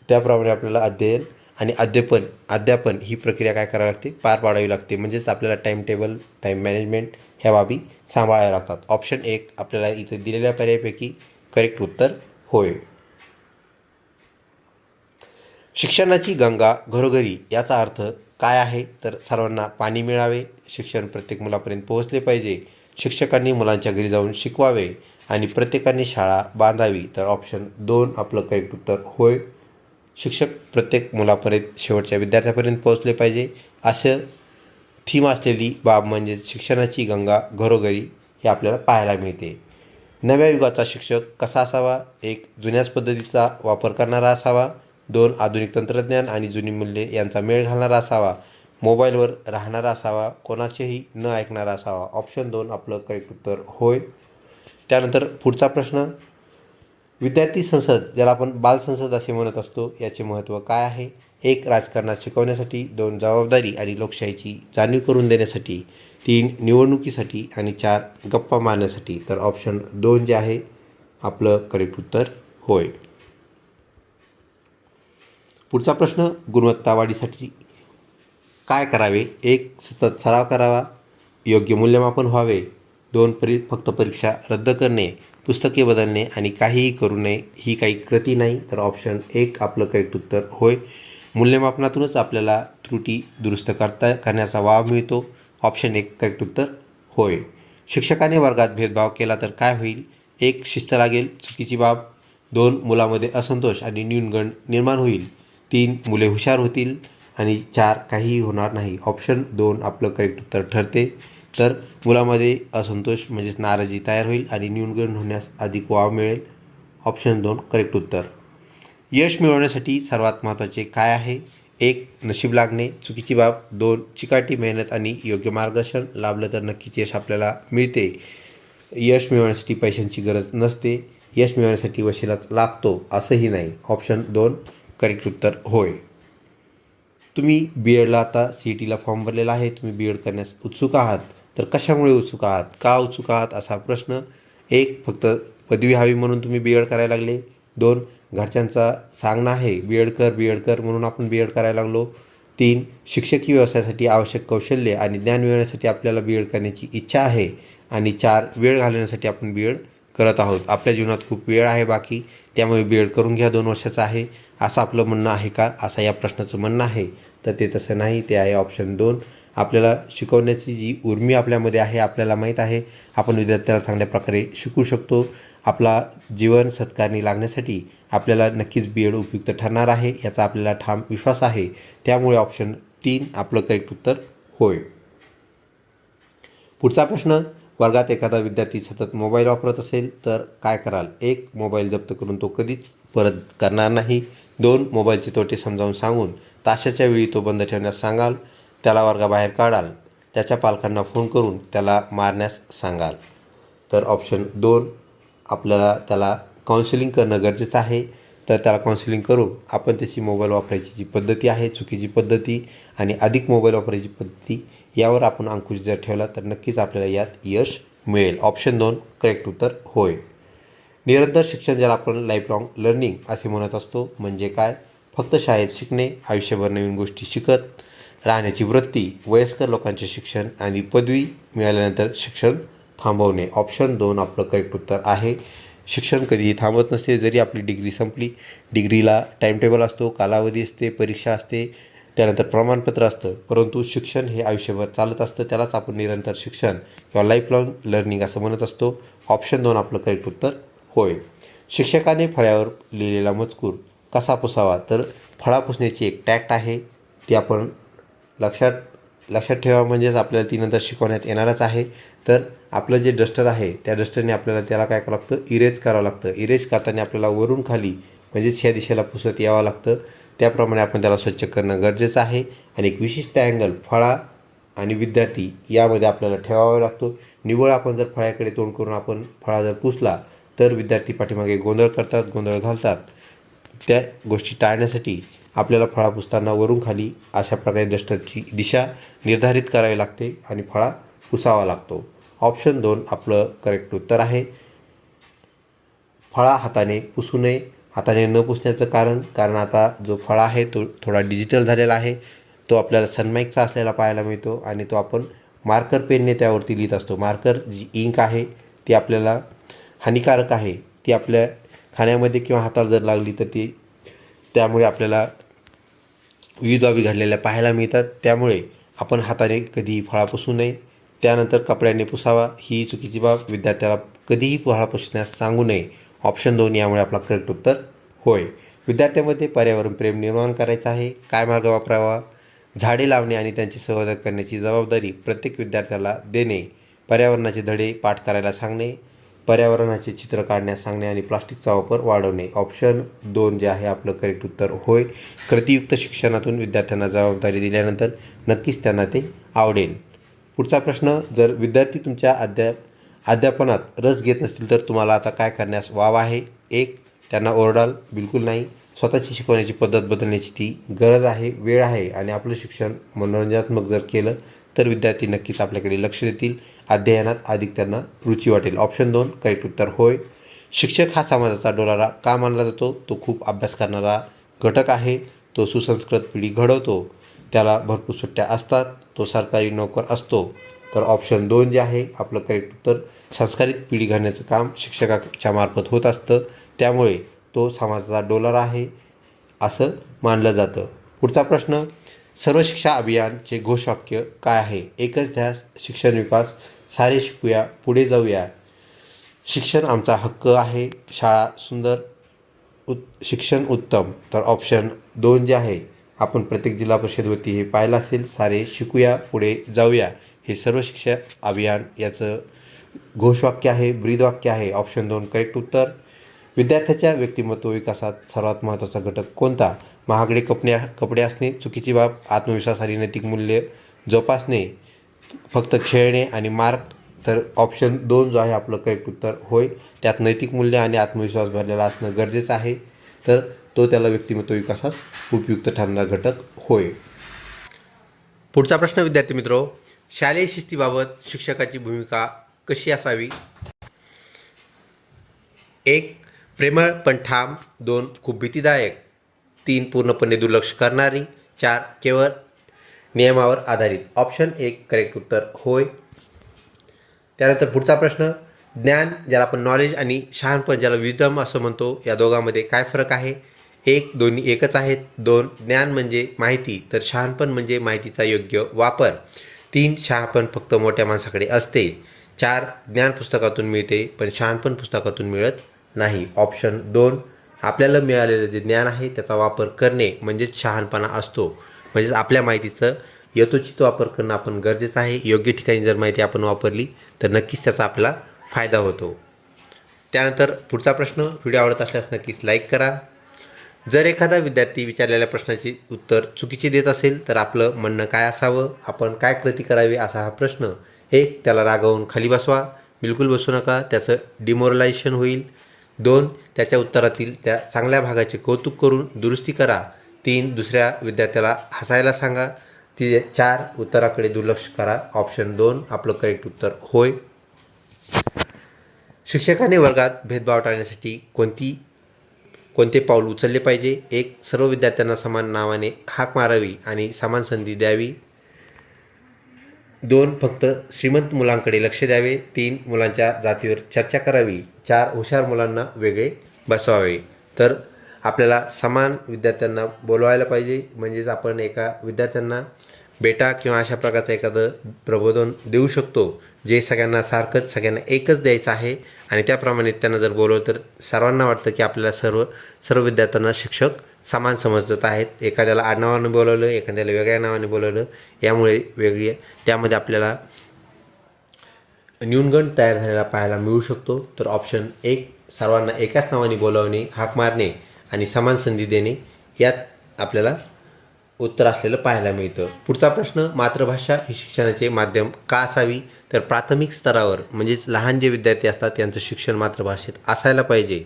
त्याप्रमाणे आपल्याला अध्ययन आणि अध्यापन ही प्रक्रिया काय करावी लागते? पार पाडावी लागते. म्हणजेच आपल्याला टाईम टेबल, टाईम मॅनेजमेंट ह्या बाबी सांभाळाव्या लागतात. ऑप्शन 1 आपल्याला इथे दिलेल्या पर्यायापैकी करेक्ट उत्तर होय. शिक्षणाची गंगा घरोघरी याचा अर्थ काय आहे? तर सर्वांना पाणी मिळावे, शिक्षण प्रत्येक मुलापर्यंत पोहोचले पाहिजे, शिक्षकांनी मुलांच्या घरी जाऊन शिकवावे आणि प्रत्येकाने शाळा बांधावी. तर ऑप्शन 2 आपलं करेक्ट उत्तर होय. शिक्षक प्रत्येक मुलापर्यंत, शेवटच्या विद्यार्थ्यापर्यंत पोहोचले पाहिजे असं थीम असलेली बाब म्हणजे शिक्षणाची गंगा घरोघरी हे आपल्याला पाहायला मिळते. नव्या युगाचा शिक्षक कसा असावा? 1 जुन्याच पद्धतीचा वापर करणारा असावा, 2 आधुनिक तंत्रज्ञान आणि जुनी मूल्ये यांचा मेळ घालणारा असावा, मोबाईलवर राहणारा असावा, कोणाचेही न ऐकणारा असावा. ऑप्शन 2 आपलं करेक्ट उत्तर होय. त्यानंतर पुढचा प्रश्न, विद्यार्थी संसद ज्याला आपण बालसंसद असे म्हणत असतो याचे महत्त्व काय आहे? 1 राजकारणात शिकवण्यासाठी, 2 जबाबदारी आणि लोकशाहीची जाणीव करून देण्यासाठी, 3 निवडणुकीसाठी आणि 4 गप्पा मारण्यासाठी. तर ऑप्शन 2 जे आहे आपलं करेक्ट उत्तर होय. पुढचा प्रश्न, गुणवत्ता वाढीसाठी काय करावे? 1 सतत सराव करावा, योग्य मूल्यमापन व्हावे, 2 फक्त परीक्षा रद्द करणे, पुस्तके बदलणे आणि काहीही करू नये ही काही कृती नाही. तर ऑप्शन 1 आपलं करेक्ट उत्तर होय. मूल्यमापनातूनच आपल्याला त्रुटी दुरुस्त करण्याचा वाव मिळतो. ऑप्शन 1 करेक्ट उत्तर होय. शिक्षकाने वर्गात भेदभाव केला तर काय होईल? 1 शिस्त लागेल, चुकीची बाब, 2 मुलामध्ये असंतोष आणि न्यूनगंड निर्माण होईल, 3 मुले हुशार होतील आणि 4 काहीही होणार नाही. ऑप्शन 2 आपलं करेक्ट उत्तर ठरते. तर मुलामध्ये असंतोष म्हणजेच नाराजी तयार होईल आणि न्यूनगंड होण्यास अधिक वाव मिळेल. ऑप्शन 2 करेक्ट उत्तर. यश मिळवण्यासाठी सर्वात महत्त्वाचे काय आहे? 1 नशीब लागणे, चुकीची बाब, 2 चिकाटी मेहनत आणि योग्य मार्गदर्शन लाभलं तर नक्कीच यश आपल्याला मिळते. यश मिळवण्यासाठी पैशांची गरज नसते, यश मिळवण्यासाठी वशिलाच लागतो असंही नाही. ऑप्शन 2 करेक्ट उत्तर होय. तुम्ही BEdला आता CETला फॉर्म भरलेला आहे, तुम्ही BEd करण्यास उत्सुक आहात, तर कशामुळे उत्सुक आहात, का उत्सुक आहात असा प्रश्न. 1 फक्त पदवी हवी म्हणून तुम्ही BEd करायला लागले, 2 घरच्यांचा सांगणं आहे BEd कर म्हणून आपण BEd करायला लागलो, 3 शिक्षकी व्यवसायासाठी आवश्यक कौशल्य आणि ज्ञान मिळवण्यासाठी आपल्याला BEd करण्याची इच्छा आहे आणि 4 वेळ घालवण्यासाठी आपण BEd करत आहोत. आपल्या जीवनात खूप वेळ आहे बाकी, त्यामुळे BEd करून घ्या, 2 वर्षाचं आहे असं आपलं म्हणणं आहे का, असं या प्रश्नाचं म्हणणं आहे. तर ते तसं नाही, ते आहे ऑप्शन 2. आपल्याला शिकवण्याची जी उर्मी आपल्यामध्ये आहे, आपल्याला माहीत आहे आपण विद्यार्थ्याला चांगल्या प्रकारे शिकवू शकतो. आपला जीवन सत्कारणी लागण्यासाठी आपल्याला नक्कीच BEd उपयुक्त ठरणार आहे याचा आपल्याला ठाम विश्वास आहे. त्यामुळे ऑप्शन 3 आपलं करेक्ट उत्तर होय. पुढचा प्रश्न, वर्गात एखादा विद्यार्थी सतत मोबाईल वापरत असेल तर काय कराल? 1 मोबाईल जप्त करून तो कधीच परत करणार नाही, 2 मोबाईलचे तोटे समजावून सांगून तासाच्या वेळी तो बंद ठेवण्यास सांगाल, त्याला वर्गाबाहेर काढाल, त्याच्या पालकांना फोन करून त्याला मारण्यास सांगाल. तर ऑप्शन 2 आपल्याला त्याला काउन्सिलिंग करणं गरजेचं आहे. तर त्याला काउन्सिलिंग करून आपण त्याची मोबाईल वापरायची जी पद्धती आहे, चुकीची पद्धती आणि अधिक मोबाईल वापरायची पद्धती यावर आपण अंकुश जर ठेवला तर नक्कीच आपल्याला यात यश मिळेल. ऑप्शन 2 करेक्ट उत्तर होय. निरंतर शिक्षण ज्याला आपण लाईफलॉंग लर्निंग असे म्हणत असतो म्हणजे काय? फक्त शाळेत शिकणे, आयुष्यभर नवीन गोष्टी शिकत राहण्याची वृत्ती, वयस्कर लोकांचे शिक्षण आणि पदवी मिळाल्यानंतर शिक्षण थांबवणे. ऑप्शन 2 आपलं करेक्ट उत्तर आहे. शिक्षण कधीही थांबत नसते. जरी आपली डिग्री संपली, डिग्रीला टाईमटेबल असतो, कालावधी असते, परीक्षा असते, त्यानंतर प्रमाणपत्र असतं, परंतु शिक्षण हे आयुष्यभर चालत असतं. त्यालाच आपण निरंतर शिक्षण किंवा लाईफलॉंग लर्निंग असं म्हणत असतो. ऑप्शन 2 आपलं करेक्ट उत्तर होय. शिक्षकाने फळ्यावर लिहिलेला मजकूर कसा पुसावा, तर फळा पुसण्याची एक टॅक्ट आहे, ती आपण लक्षात ठेवा, म्हणजेच आपल्याला ती नंतर शिकवण्यात येणारच आहे. तर आपलं जे डस्टर आहे त्या डस्टरने आपल्याला त्याला काय करावं लागतं, इरेज करावं लागतं. इरेज करताना आपल्याला वरून खाली म्हणजेच ह्या दिशेला पुसत यावं लागतं. त्याप्रमाणे आपण त्याला स्वच्छ करणं गरजेचं आहे. आणि एक विशिष्ट अँगल फळा आणि विद्यार्थी यामध्ये आपल्याला ठेवावा लागतो. निव्वळ आपण जर फळ्याकडे तोंड करून आपण फळा जर पुसला तर विद्यार्थी पाठीमागे गोंधळ करतात, गोंधळ घालतात. त्या गोष्टी टाळण्यासाठी आपल्याला फळा पुसताना वरून खाली अशा प्रकारे डस्टरची दिशा निर्धारित करावी लागते आणि फळा पुसावा लागतो. ऑप्शन 2 आपलं करेक्ट उत्तर आहे. फळा हाताने पुसू नये. हाताने न पुसण्याचं कारण आता जो फळा आहे तो थोडा डिजिटल झालेला आहे. तो आपल्याला सनमाईकचा असलेला पाहायला मिळतो आणि तो आपण मार्कर पेनने त्यावरती लिहित असतो. मार्कर जी इंक आहे ती आपल्याला हानिकारक आहे. ती आपल्या खाण्यामध्ये किंवा हाताला जर लागली तर ती त्यामुळे आपल्याला विविध बाबी घडलेल्या पाहायला मिळतात. त्यामुळे आपण हाताने कधीही फळा पुसू नये. त्यानंतर कपड्याने पुसावा ही चुकीची बाब. विद्यार्थ्याला कधीही फळा पुसण्यास सांगू नये. ऑप्शन 2 यामुळे आपला करेक्ट उत्तर होय. विद्यार्थ्यांमध्ये पर्यावरण प्रेम निर्माण करायचं आहे. काय मार्ग वापरावा, झाडे लावणे आणि त्यांचे संवर्धन करण्याची जबाबदारी प्रत्येक विद्यार्थ्याला देणे, पर्यावरणाचे धडे पाठ करायला सांगणे, पर्यावरणाचे चित्र काढण्यास सांगणे आणि प्लास्टिकचा वापर वाढवणे. ऑप्शन 2 जे आहे आपलं करेक्ट उत्तर होय. कृतीयुक्त शिक्षणातून विद्यार्थ्यांना जबाबदारी दिल्यानंतर नक्कीच त्यांना ते आवडेल. पुढचा प्रश्न, जर विद्यार्थी तुमच्या अध्यापनात रस घेत नसतील तर तुम्हाला आता काय करण्यास वाव आहे. 1 त्यांना ओरडाल, बिलकुल नाही. स्वतःची शिकवण्याची पद्धत बदलण्याची ती गरज आहे, वेळ आहे आणि आपलं शिक्षण मनोरंजनात्मक जर केलं तर विद्यार्थी नक्कीच आपल्याकडे लक्ष देतील. अध्ययनात अधिक त्यांना रुची वाटेल. ऑप्शन 2 करेक्ट उत्तर होय. शिक्षक हा समाजाचा डोलारा का मानला जातो, तो खूप अभ्यास करणारा घटक आहे. तो सुसंस्कृत पिढी घडवतो. त्याला भरपूर सुट्ट्या असतात. तो सरकारी नोकर असतो. तर ऑप्शन 2 जे आहे आपलं करेक्ट उत्तर, संस्कारित पिढी घडण्याचं काम शिक्षकाच्या मार्फत होत असतं. त्यामुळे तो समाजाचा डोलारा आहे असं मानलं जातं. पुढचा प्रश्न, सर्व शिक्षा अभियानचे घोषवाक्य काय आहे. एकच ध्यास, शिक्षण विकास, सारे शिकूया, पुढे जाऊया, शिक्षण आमचा हक्क आहे, शाळा सुंदर, शिक्षण उत्तम. तर ऑप्शन 2 जे आहे आपण प्रत्येक जिल्हा परिषदवरती हे पाहिलं असेल, सारे शिकूया, पुढे जाऊया, हे सर्व शिक्षा अभियान याचं घोषवाक्य आहे, ब्रीदवाक्य आहे. ऑप्शन 2 करेक्ट उत्तर. विद्यार्थ्याच्या व्यक्तिमत्व विकासात सर्वात महत्त्वाचा घटक कोणता. महागडे कपडे असणे चुकीची बाब, आत्मविश्वास आणि नैतिक मूल्य जोपासणे, फक्त खेळणे आणि मार्क. तर ऑप्शन 2 जो आहे आपलं करेक्ट उत्तर होय. त्यात नैतिक मूल्य आणि आत्मविश्वास भरलेला असणं गरजेचं आहे. तर तो त्याला व्यक्तिमत्व विकासास उपयुक्त ठरणारा घटक होय. पुढचा प्रश्न विद्यार्थी मित्रो, शालेय शिस्तीबाबत शिक्षकाची भूमिका कशी असावी. 1 प्रेमळ पण ठाम, 2 खूप भीतीदायक, 3 पूर्णपणे दुर्लक्ष करणारी, 4 केवळ नियमावर आधारित. ऑप्शन 1 करेक्ट उत्तर होय. त्यानंतर पुढचा प्रश्न, ज्ञान ज्याला आपण नॉलेज आणि शहाणपण ज्याला विजडम असं म्हणतो, या दोघांमध्ये काय फरक आहे. 1 दोन्ही एकच आहेत. 2 ज्ञान म्हणजे माहिती तर शहाणपण म्हणजे माहितीचा योग्य वापर. 3 शहाणपण फक्त मोठ्या माणसाकडे असते. 4 ज्ञान पुस्तकातून मिळते पण शहाणपण पुस्तकातून मिळत नाही. ऑप्शन 2 आपल्याला मिळालेलं जे ज्ञान आहे त्याचा वापर करणे म्हणजेच शहाणपणा असतो. म्हणजेच आपल्या माहितीचं यथोचित वापर करणं आपण गरजेचं आहे. योग्य ठिकाणी जर माहिती आपण वापरली तर नक्कीच त्याचा आपला फायदा होतो. त्यानंतर पुढचा प्रश्न, व्हिडिओ आवडत असल्यास नक्कीच लाईक करा. जर एखादा विद्यार्थी विचारलेल्या प्रश्नाचे उत्तर चुकीचे देत असेल तर आपलं म्हणणं काय असावं, आपण काय कृती करावी असा हा प्रश्न. 1 त्याला रागावून खाली बसवा, बिलकुल बसू नका, त्याचं डिमोरलायझेशन होईल. 2 त्याच्या उत्तरातील त्या चांगल्या भागाचे कौतुक करून दुरुस्ती करा. 3 दुसऱ्या विद्यार्थ्याला हसायला सांगा. 4 उत्तराकडे दुर्लक्ष करा. ऑप्शन 2 आपलं करेक्ट उत्तर होय. शिक्षकाने वर्गात भेदभाव टाळण्यासाठी कोणते पाऊल उचलले पाहिजे. 1 सर्व विद्यार्थ्यांना समान नावाने हाक मारावी आणि समान संधी द्यावी. 2 फक्त श्रीमंत मुलांकडे लक्ष द्यावे. 3 मुलांच्या जातीवर चर्चा करावी. 4 हुशार मुलांना वेगळे बसवावे. तर आपल्याला समान विद्यार्थ्यांना बोलवायला पाहिजे. म्हणजेच आपण एका विद्यार्थ्यांना बेटा किंवा अशा प्रकारचं एखादं प्रबोधन देऊ शकतो जे सगळ्यांना सारखंच सगळ्यांना एकच द्यायचं आहे. आणि त्याप्रमाणे त्यांना जर बोलवलं तर सर्वांना वाटतं की आपल्याला सर्व विद्यार्थ्यांना शिक्षक समान समजत आहेत. एखाद्याला आडनावाने बोलवलं, एखाद्याला वेगळ्या नावाने बोलवलं, यामुळे त्यामध्ये आपल्याला न्यूनगंड तयार झालेला पाहायला मिळू शकतो. तर ऑप्शन 1 सर्वांना एकाच नावाने बोलावणे, हाक मारणे आणि समान संधी देणे यात आपल्याला उत्तर असलेलं पाहायला मिळतं. पुढचा प्रश्न, मातृभाषा ही शिक्षणाचे माध्यम का असावी? तर प्राथमिक स्तरावर म्हणजेच लहान जे विद्यार्थी असतात त्यांचं शिक्षण मातृभाषेत असायला पाहिजे.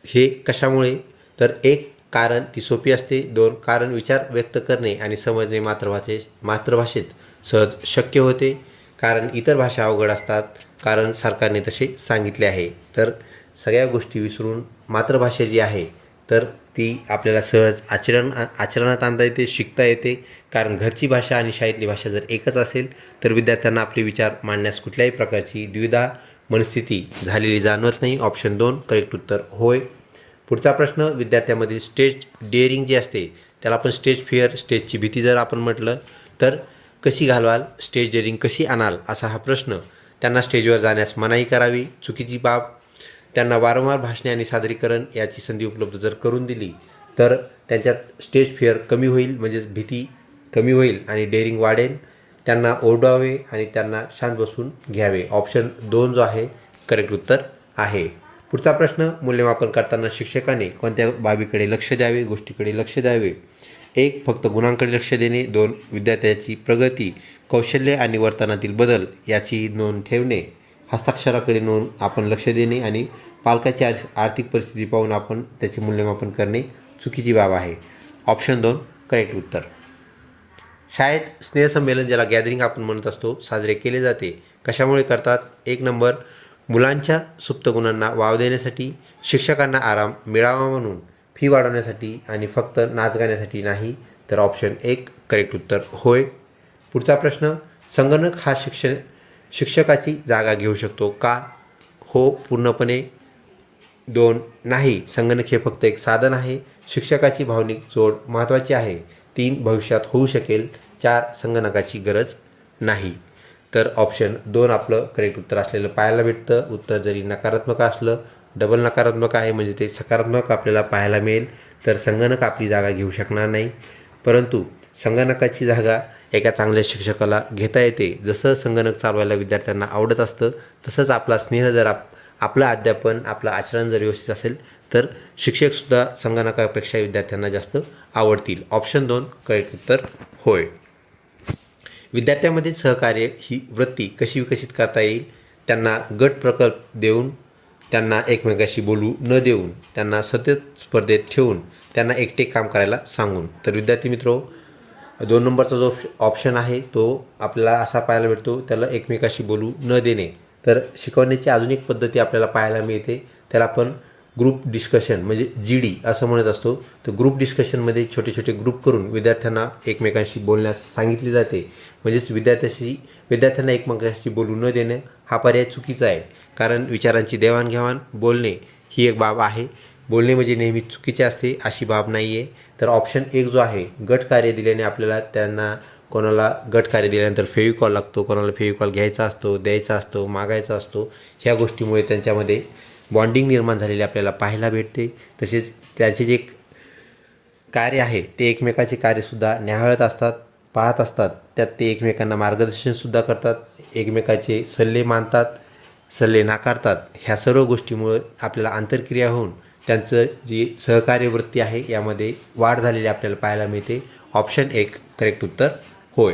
हे कशामुळे? तर 1 कारण ती सोपी असते. 2 कारण विचार व्यक्त करणे आणि समजणे मातृभाषेत सहज शक्य होते. कारण इतर भाषा अवघड असतात. कारण सरकारने तसे सांगितले आहे. तर सगळ्या गोष्टी विसरून मातृभाषा जी आहे तर ती आपल्याला सहज आचरणात आणता येते, शिकता येते. कारण घरची भाषा आणि शाळेतली भाषा जर एकच असेल तर विद्यार्थ्यांना आपले विचार मांडण्यास कुठल्याही प्रकारची द्विधा मनस्थिती झालेली जाणवत नाही. ऑप्शन 2 करेक्ट उत्तर होय. पुढचा प्रश्न, विद्यार्थ्यांमध्ये स्टेज डेअरिंग जी असते त्याला आपण स्टेज फिअर, स्टेजची भीती जर आपण म्हटलं तर कशी घालवाल, स्टेज डेअरिंग कशी आणाल असा हा प्रश्न. त्यांना स्टेजवर जाण्यास मनाई करावी, चुकीची बाब. त्यांना वारंवार भाषणे आणि सादरीकरण याची संधी उपलब्ध जर करून दिली तर त्यांच्यात स्टेज फिअर कमी होईल, म्हणजेच भीती कमी होईल आणि डेअरिंग वाढेल. त्यांना ओरडावे आणि त्यांना शांत बसून घ्यावे. ऑप्शन 2 जो आहे करेक्ट उत्तर आहे. पुढचा प्रश्न, मूल्यमापन करताना शिक्षकाने कोणत्या बाबीकडे लक्ष द्यावे, गोष्टीकडे लक्ष द्यावे? 1 फक्त गुणांकडे लक्ष देणे. 2 विद्यार्थ्याची प्रगती, कौशल्य आणि वर्तनातील बदल याची नोंद ठेवणे. हस्ताक्षराकडे नोंद आपण लक्ष देणे आणि पालकाची आर्थिक परिस्थिती पाहून आपण त्याचे मूल्यमापन करणे चुकीची बाब आहे. ऑप्शन 2 करेक्ट उत्तर. शाळेत स्नेहसंमेलन ज्याला गॅदरिंग आपण म्हणत असतो साजरे केले जाते. कशामुळे करतात? 1 नंबर मुलांच्या सुप्त गुणांना वाव देण्यासाठी, शिक्षकांना आराम मिळावा म्हणून, फी वाढवण्यासाठी आणि फक्त नाच गाण्यासाठी नाही. तर ऑप्शन 1 करेक्ट उत्तर होय. पुढचा प्रश्न, संगणक हा शिक्षकाची जागा घेऊ शकतो का? हो, पूर्णपणे. 2 नाही, संगणक हे फक्त एक साधन आहे. शिक्षकाची भावनिक जोड महत्त्वाची आहे. 3 भविष्यात होऊ शकेल. 4 संगणकाची गरज नाही. तर ऑप्शन 2 आपलं करेक्ट उत्तर असलेलं पाहायला भेटतं. उत्तर जरी नकारात्मक असलं, डबल नकारात्मक आहे म्हणजे ते सकारात्मक आपल्याला पाहायला मिळेल. तर संगणक आपली जागा घेऊ शकणार नाही, परंतु संगणकाची जागा एका चांगल्या शिक्षकाला घेता येते. जसं संगणक चालवायला विद्यार्थ्यांना आवडत असतं तसंच आपला स्नेह जर आपलं अध्यापन, आपलं आचरण जर व्यवस्थित असेल तर शिक्षकसुद्धा संगणकापेक्षा विद्यार्थ्यांना जास्त आवडतील. ऑप्शन 2 करेक्ट उत्तर होय. विद्यार्थ्यांमध्ये सहकार्य ही वृत्ती कशी विकसित करता येईल? त्यांना गट प्रकल्प देऊन, त्यांना एकमेकाशी बोलू न देऊन, त्यांना सतत स्पर्धेत ठेवून, त्यांना एकटे काम करायला सांगून. तर विद्यार्थी मित्रो, 2 नंबरचा जो ऑप्शन आहे तो आपल्याला असा पाहायला भेटतो, त्याला एकमेकाशी बोलू न देणे. तर शिकवण्याची अजून एक पद्धती आपल्याला पाहायला मिळते, त्याला आपण ग्रुप डिस्कशन म्हणजे GD असं म्हणत असतो. तर ग्रुप डिस्कशनमध्ये छोटे छोटे ग्रुप करून विद्यार्थ्यांना एकमेकांशी बोलण्यास सांगितले जाते. म्हणजेच विद्यार्थ्यांना एकमेकांशी बोलू न देणं हा पर्याय चुकीचा आहे. कारण विचारांची देवाणघेवाण, बोलणे ही एक बाब आहे. बोलणे म्हणजे नेहमी चुकीचे असते अशी बाब नाही आहे. तर ऑप्शन 1 जो आहे, गट कार्य दिल्याने आपल्याला त्यांना, कोणाला गट कार्य दिल्यानंतर फेविकॉल लागतो, कोणाला फेविकॉल घ्यायचा असतो, द्यायचा असतो, मागायचा असतो. ह्या गोष्टीमुळे त्यांच्यामध्ये बॉन्डिंग निर्माण झालेली आपल्याला पाहायला भेटते. तसेच त्यांचे जे कार्य आहे ते एकमेकाचे कार्यसुद्धा न्याहाळत असतात, पाहत असतात. त्यात ते एकमेकांना मार्गदर्शनसुद्धा करतात, एकमेकाचे सल्ले मानतात, सल्ले नाकारतात. ह्या सर्व गोष्टीमुळं आपल्याला आंतरक्रिया होऊन त्यांचं जी सहकार्यवृत्ती आहे यामध्ये वाढ झालेली आपल्याला पाहायला मिळते. ऑप्शन 1 करेक्ट उत्तर होय.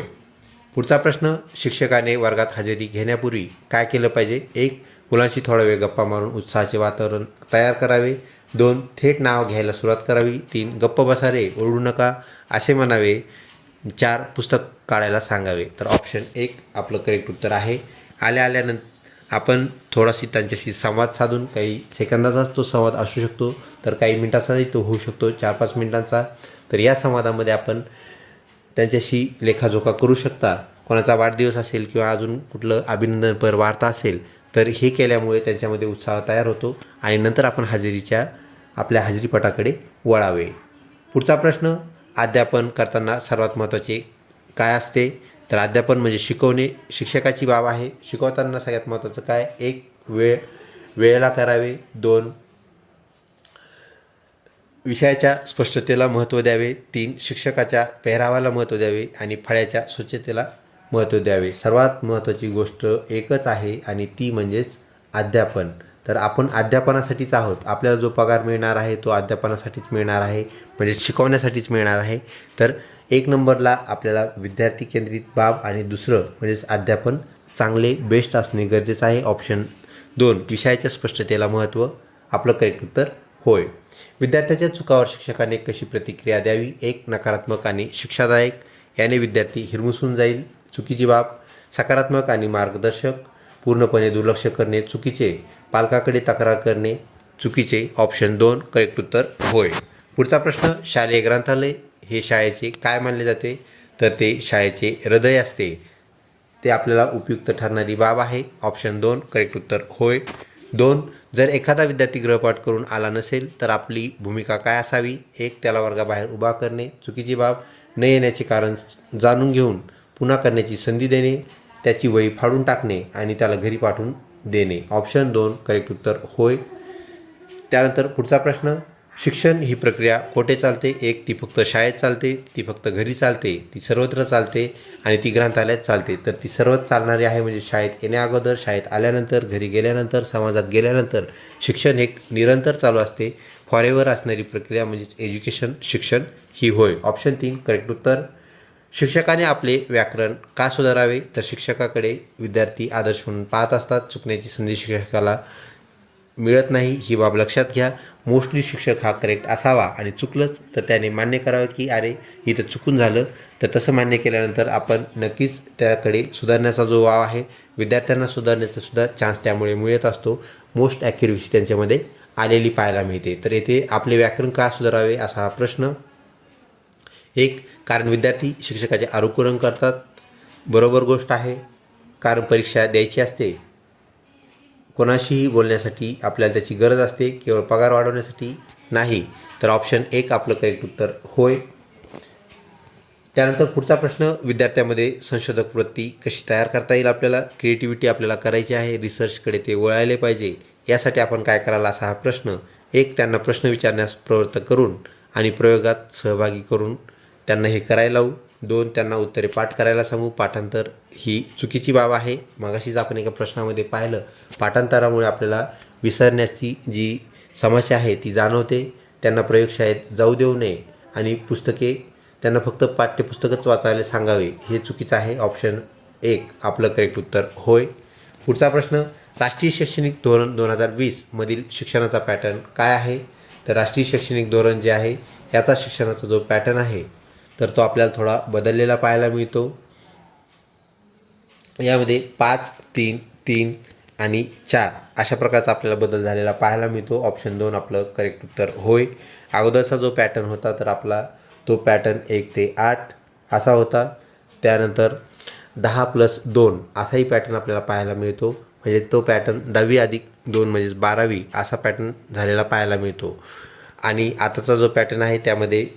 पुढचा प्रश्न, शिक्षकाने वर्गात हजेरी घेण्यापूर्वी काय केलं पाहिजे? 1 मुलांशी थोडा वेळ गप्पा मारून उत्साहाचे वातावरण तयार करावे. 2 थेट नाव घ्यायला सुरुवात करावी. 3 गप्प बसा रे, ओरडू नका असे म्हणावे. 4 पुस्तक काढायला सांगावे. तर ऑप्शन 1 आपलं करेक्ट उत्तर आहे. आल्यानंतर आपण थोडाशी त्यांच्याशी संवाद साधून, काही सेकंदाचाच तो संवाद असू शकतो, तर काही मिनिटाचाही तो होऊ शकतो, 4-5 मिनिटांचा. तर या संवादामध्ये आपण त्यांच्याशी लेखाजोखा करू शकता. कोणाचा वाढदिवस असेल किंवा अजून कुठलं अभिनंदनपर वार्ता असेल तर हे केल्यामुळे त्यांच्यामध्ये उत्साह तयार होतो आणि नंतर आपण आपल्या हजेरीपटाकडे वळावे. पुढचा प्रश्न, अध्यापन करताना सर्वात महत्त्वाचे काय असते? तर अध्यापन म्हणजे शिकवणे, शिक्षकाची बाब आहे. शिकवताना सगळ्यात महत्त्वाचं काय? एक, वेळेला करावे. 2, विषयाच्या स्पष्टतेला महत्त्व द्यावे. 3, शिक्षकाच्या पेहरावाला महत्त्व द्यावे. आणि फळ्याच्या स्वच्छतेला महत्त्व द्यावे. सर्वात महत्त्वाची गोष्ट एकच आहे आणि ती म्हणजेच अध्यापन. तर आपण अध्यापनासाठीच आहोत. आपल्याला जो पगार मिळणार आहे तो अध्यापनासाठीच मिळणार आहे, म्हणजे शिकवण्यासाठीच मिळणार आहे. तर 1 नंबरला आपल्याला विद्यार्थी केंद्रित बाब आणि दुसरं म्हणजेच अध्यापन चांगले बेस्ट असणे गरजेचं आहे. ऑप्शन 2, विषयाच्या स्पष्टतेला महत्त्व. आपलं करेक्ट उत्तर होय. विद्यार्थ्याच्या चुकावर शिक्षकाने कशी प्रतिक्रिया द्यावी? 1, नकारात्मक आणि शिक्षादायक, याने विद्यार्थी हिरमुसून जाईल. चुकीची बाब, सकारात्मक आणि मार्गदर्शक, पूर्णपणे दुर्लक्ष करणे चुकीचे, पालकाकडे तक्रार करणे चुकीचे. ऑप्शन 2, करेक्ट उत्तर होय. पुढचा प्रश्न, शालेय ग्रंथालय हे शाळेचे काय मानले जाते? तर ते शाळेचे हृदय असते. ते आपल्याला उपयुक्त ठरणारी बाब आहे. ऑप्शन 2, करेक्ट उत्तर होय. 2, जर एखादा विद्यार्थी गृहपाठ करून आला नसेल तर आपली भूमिका काय असावी? 1, त्याला वर्गाबाहेर उभा करणे चुकीची बाब, न येण्याचे कारण जाणून घेऊन पुन्हा करण्याची संधी देणे, त्याची वही फाडून टाकणे आणि त्याला घरी पाठवून देणे. ऑप्शन 2, करेक्ट उत्तर होय. त्यानंतर पुढचा प्रश्न, शिक्षण ही प्रक्रिया कोठे चालते? 1, ती फक्त शाळेत चालते, ती फक्त घरी चालते, ती सर्वत्र चालते आणि ती ग्रंथालयात चालते. तर ती सर्वच चालणारी आहे, म्हणजे शाळेत येण्याअगोदर, शाळेत आल्यानंतर, घरी गेल्यानंतर, समाजात गेल्यानंतर शिक्षण एक निरंतर चालू असते. फॉरेवर असणारी प्रक्रिया म्हणजेच एज्युकेशन, शिक्षण ही होय. ऑप्शन 3, करेक्ट उत्तर. शिक्षकाने आपले व्याकरण का सुधारावे? तर शिक्षकाकडे विद्यार्थी आदर्श म्हणून पाहत असतात. चुकण्याची संधी शिक्षकाला मिळत नाही, ही बाब लक्षात घ्या. मोस्टली शिक्षक हा करेक्ट असावा आणि चुकलंच तर त्याने मान्य करावं की अरे इथं चुकून झालं. तर तसं मान्य केल्यानंतर आपण नक्कीच त्याकडे सुधारण्याचा जो वाव आहे, विद्यार्थ्यांना सुधारण्याचा सुद्धा चान्स त्यामुळे मिळत असतो. मोस्ट ॲक्युरेसी त्यांच्यामध्ये आलेली पाहायला मिळते. तर येथे आपले व्याकरण का सुधारावे असा हा प्रश्न. 1, कारण विद्यार्थी शिक्षकाचे अनुकरण करतात. बरोबर गोष्ट आहे, कारण परीक्षा द्यायची असते. कोणाशीही बोलण्यासाठी आपल्याला त्याची गरज असते, केवळ पगार वाढवण्यासाठी नाही. तर ऑप्शन 1 आपलं करेक्ट उत्तर होय. त्यानंतर पुढचा प्रश्न, विद्यार्थ्यामध्ये संशोधक वृत्ती कशी तयार करता येईल? आपल्याला क्रिएटिव्हिटी आपल्याला करायची आहे, रिसर्चकडे ते वळायले पाहिजे. यासाठी आपण काय करायला असा हा प्रश्न. 1, त्यांना प्रश्न विचारण्यास प्रवृत्त करून आणि प्रयोगात सहभागी करून त्यांना हे करायला लावू. 2, त्यांना उत्तरे पाठ करायला सांगू. पाठांतर ही चुकीची बाब आहे. मगाशीच आपण एका प्रश्नामध्ये पाहिलं, पाठांतरामुळे आपल्याला विसरण्याची जी समस्या आहे ती जाणवते. त्यांना प्रयोगशाळेत जाऊ देऊ नये आणि पुस्तके त्यांना फक्त पाठ्यपुस्तकच वाचायला सांगावे, हे चुकीचं आहे. ऑप्शन 1 आपलं करेक्ट उत्तर होय. पुढचा प्रश्न, राष्ट्रीय शैक्षणिक धोरण 2020 मधील शिक्षणाचा पॅटर्न काय आहे? तर राष्ट्रीय शैक्षणिक धोरण जे आहे याचा शिक्षणाचा जो पॅटर्न आहे तर तो आपल्याला थोडा बदललेला पाहायला मिळतो. यामध्ये 5, 3, 3 आणि 4 अशा प्रकारचा आपल्याला बदल झालेला पाहायला मिळतो. ऑप्शन 2 आपलं करेक्ट उत्तर होय. अगोदरचा जो पॅटर्न होता तर आपला तो पॅटर्न 1 ते 8 असा होता. त्यानंतर 10+2 असाही पॅटर्न आपल्याला पाहायला मिळतो, म्हणजे तो पॅटर्न 10वी+2 म्हणजेच 12वी असा पॅटर्न झालेला पाहायला मिळतो. आणि आताचा जो पॅटर्न आहे त्यामध्ये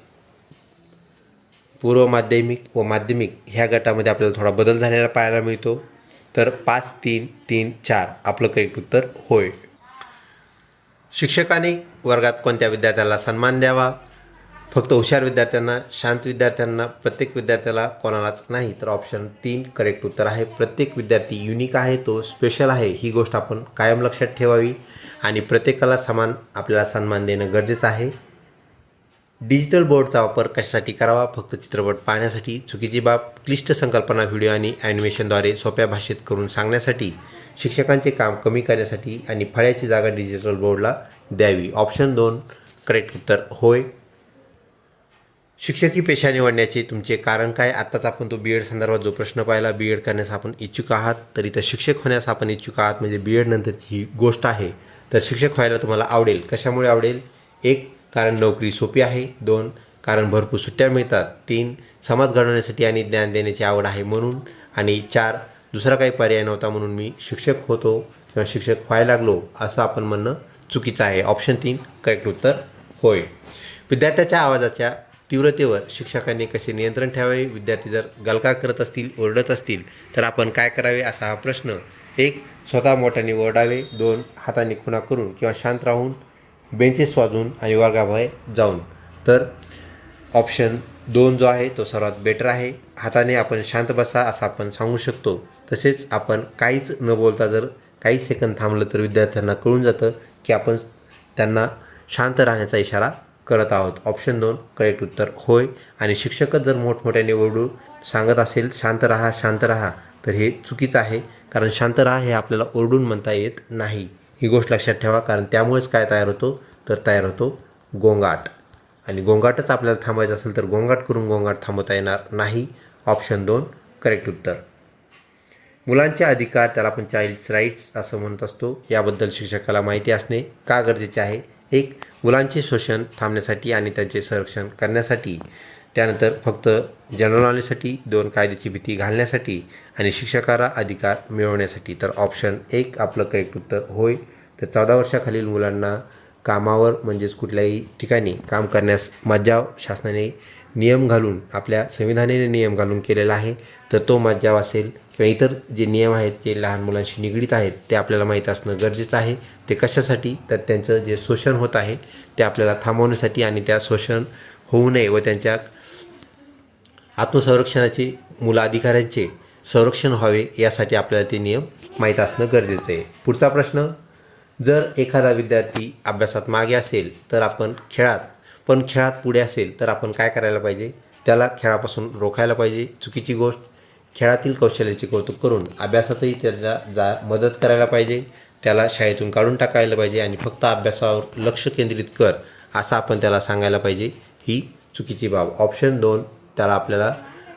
पूर्व माध्यमिक व माध्यमिक ह्या गटामध्ये आपल्याला थोडा बदल झालेला पाहायला मिळतो. तर 5, 3, 3, 4 आपलं करेक्ट उत्तर होय. शिक्षकाने वर्गात कोणत्या विद्यार्थ्याला सन्मान द्यावा? फक्त हुशार विद्यार्थ्यांना, शांत विद्यार्थ्यांना, प्रत्येक विद्यार्थ्याला, कोणालाच नाही. तर ऑप्शन 3 करेक्ट उत्तर आहे. प्रत्येक विद्यार्थी युनिक आहे, तो स्पेशल आहे, ही गोष्ट आपण कायम लक्षात ठेवावी आणि प्रत्येकाला समान आपल्याला सन्मान देणं गरजेचं आहे. डिजिटल बोर्डचा वापर कशासाठी करावा? फक्त चित्रपट पाहण्यासाठी चुकीची बाब. क्लिष्ट संकल्पना व्हिडिओ आणि ॲनिमेशनद्वारे सोप्या भाषेत करून सांगण्यासाठी, शिक्षकांचे काम कमी करण्यासाठी आणि फळ्याची जागा डिजिटल बोर्डला द्यावी. ऑप्शन 2 करेक्ट उत्तर होय. शिक्षकी पेशा निवडण्याचे तुमचे कारण काय? आत्ताच आपण तो बी एड संदर्भात जो प्रश्न पाहिला, बी एड करण्यास आपण इच्छुक आहात, तर इथं शिक्षक होण्यास आपण इच्छुक आहात, म्हणजे बी एड नंतरची ही गोष्ट आहे. तर शिक्षक व्हायला तुम्हाला आवडेल. कशामुळे आवडेल? 1, कारण नोकरी सोपी आहे. 2, कारण भरपूर सुट्ट्या मिळतात. 3, समाज घडवण्यासाठी आणि ज्ञान देण्याची आवड आहे म्हणून. आणि 4, दुसरा काही पर्याय नव्हता म्हणून मी शिक्षक होतो किंवा शिक्षक व्हायला लागलो, असं आपण म्हणणं चुकीचं आहे. ऑप्शन 3 करेक्ट उत्तर होय. विद्यार्थ्याच्या आवाजाच्या तीव्रतेवर शिक्षकांनी कसे नियंत्रण ठेवावे? विद्यार्थी जर गलका करत असतील, ओरडत असतील तर आपण काय करावे असा हा प्रश्न. 1. स्वतः मोठ्याने ओरडावे. 2. हाताने खुणा करून किंवा शांत राहून, बेंचेस वाजवून आणि वर्गाबाहेर जाऊन. तर ऑप्शन 2 जो आहे तो सर्वात बेटर आहे. हाताने आपण शांत बसा असं आपण सांगू शकतो. तसेच आपण काहीच न बोलता जर काही सेकंद थांबलं तर विद्यार्थ्यांना कळून जातं की आपण त्यांना शांत राहण्याचा इशारा करत आहोत. ऑप्शन 2 करेक्ट उत्तर होय. आणि शिक्षकच जर मोठमोठ्याने ओरडून सांगत असेल शांत राहा, शांत राहा, तर हे चुकीचं आहे. कारण शांत राहा हे आपल्याला ओरडून म्हणता येत नाही. ही गोष्ट लक्षात ठेवा. कारण त्यामुळेच काय तयार होतो तर तयार होतो गोंगाट. आणि गोंगाटच आपल्याला थांबायचं असेल तर गोंगाट करून गोंगाट थांबवता येणार नाही. ऑप्शन 2 करेक्ट उत्तर. मुलांचे अधिकार त्याला आपण चाइल्ड्स राईट्स असं म्हणत असतो. याबद्दल शिक्षकाला माहिती असणे का गरजेचे आहे? 1. मुलांचे शोषण थांबण्यासाठी आणि त्यांचे संरक्षण करण्यासाठी. त्यानंतर फक्त जनरल नॉलेजसाठी. 2. कायद्याची भीती घालण्यासाठी आणि शिक्षकाला अधिकार मिळवण्यासाठी. तर ऑप्शन 1 आपलं करेक्ट उत्तर होय. तर 14 वर्षाखालील मुलांना कामावर म्हणजेच कुठल्याही ठिकाणी काम करण्यास मज्जाव शासनाने नियम घालून, आपल्या संविधानाने नियम घालून केलेला आहे. तर तो मज्जाव असेल किंवा इतर जे नियम आहेत जे लहान मुलांशी निगडीत आहेत ते आपल्याला माहीत असणं गरजेचं आहे. ते कशासाठी? तर त्यांचं जे शोषण होत आहे ते आपल्याला थांबवण्यासाठी आणि त्या शोषण होऊ नये व त्यांच्या आत्मसंरक्षणाचे, मुलाधिकारांचे संरक्षण व्हावे यासाठी आपल्याला ते नियम माहीत असणं गरजेचं आहे. पुढचा प्रश्न. जर एखादा विद्यार्थी अभ्यासात मागे असेल तर आपण खेळात पुढे असेल तर आपण काय करायला पाहिजे? त्याला खेळापासून रोखायला पाहिजे. चुकीची गोष्ट. खेळातील कौशल्याचे कौतुक करून अभ्यासातही त्याला मदत करायला पाहिजे. त्याला शाळेतून काढून टाकायला पाहिजे आणि फक्त अभ्यासावर लक्ष केंद्रित कर असं आपण त्याला सांगायला पाहिजे. ही चुकीची बाब. ऑप्शन 2 त्याला आपल्याला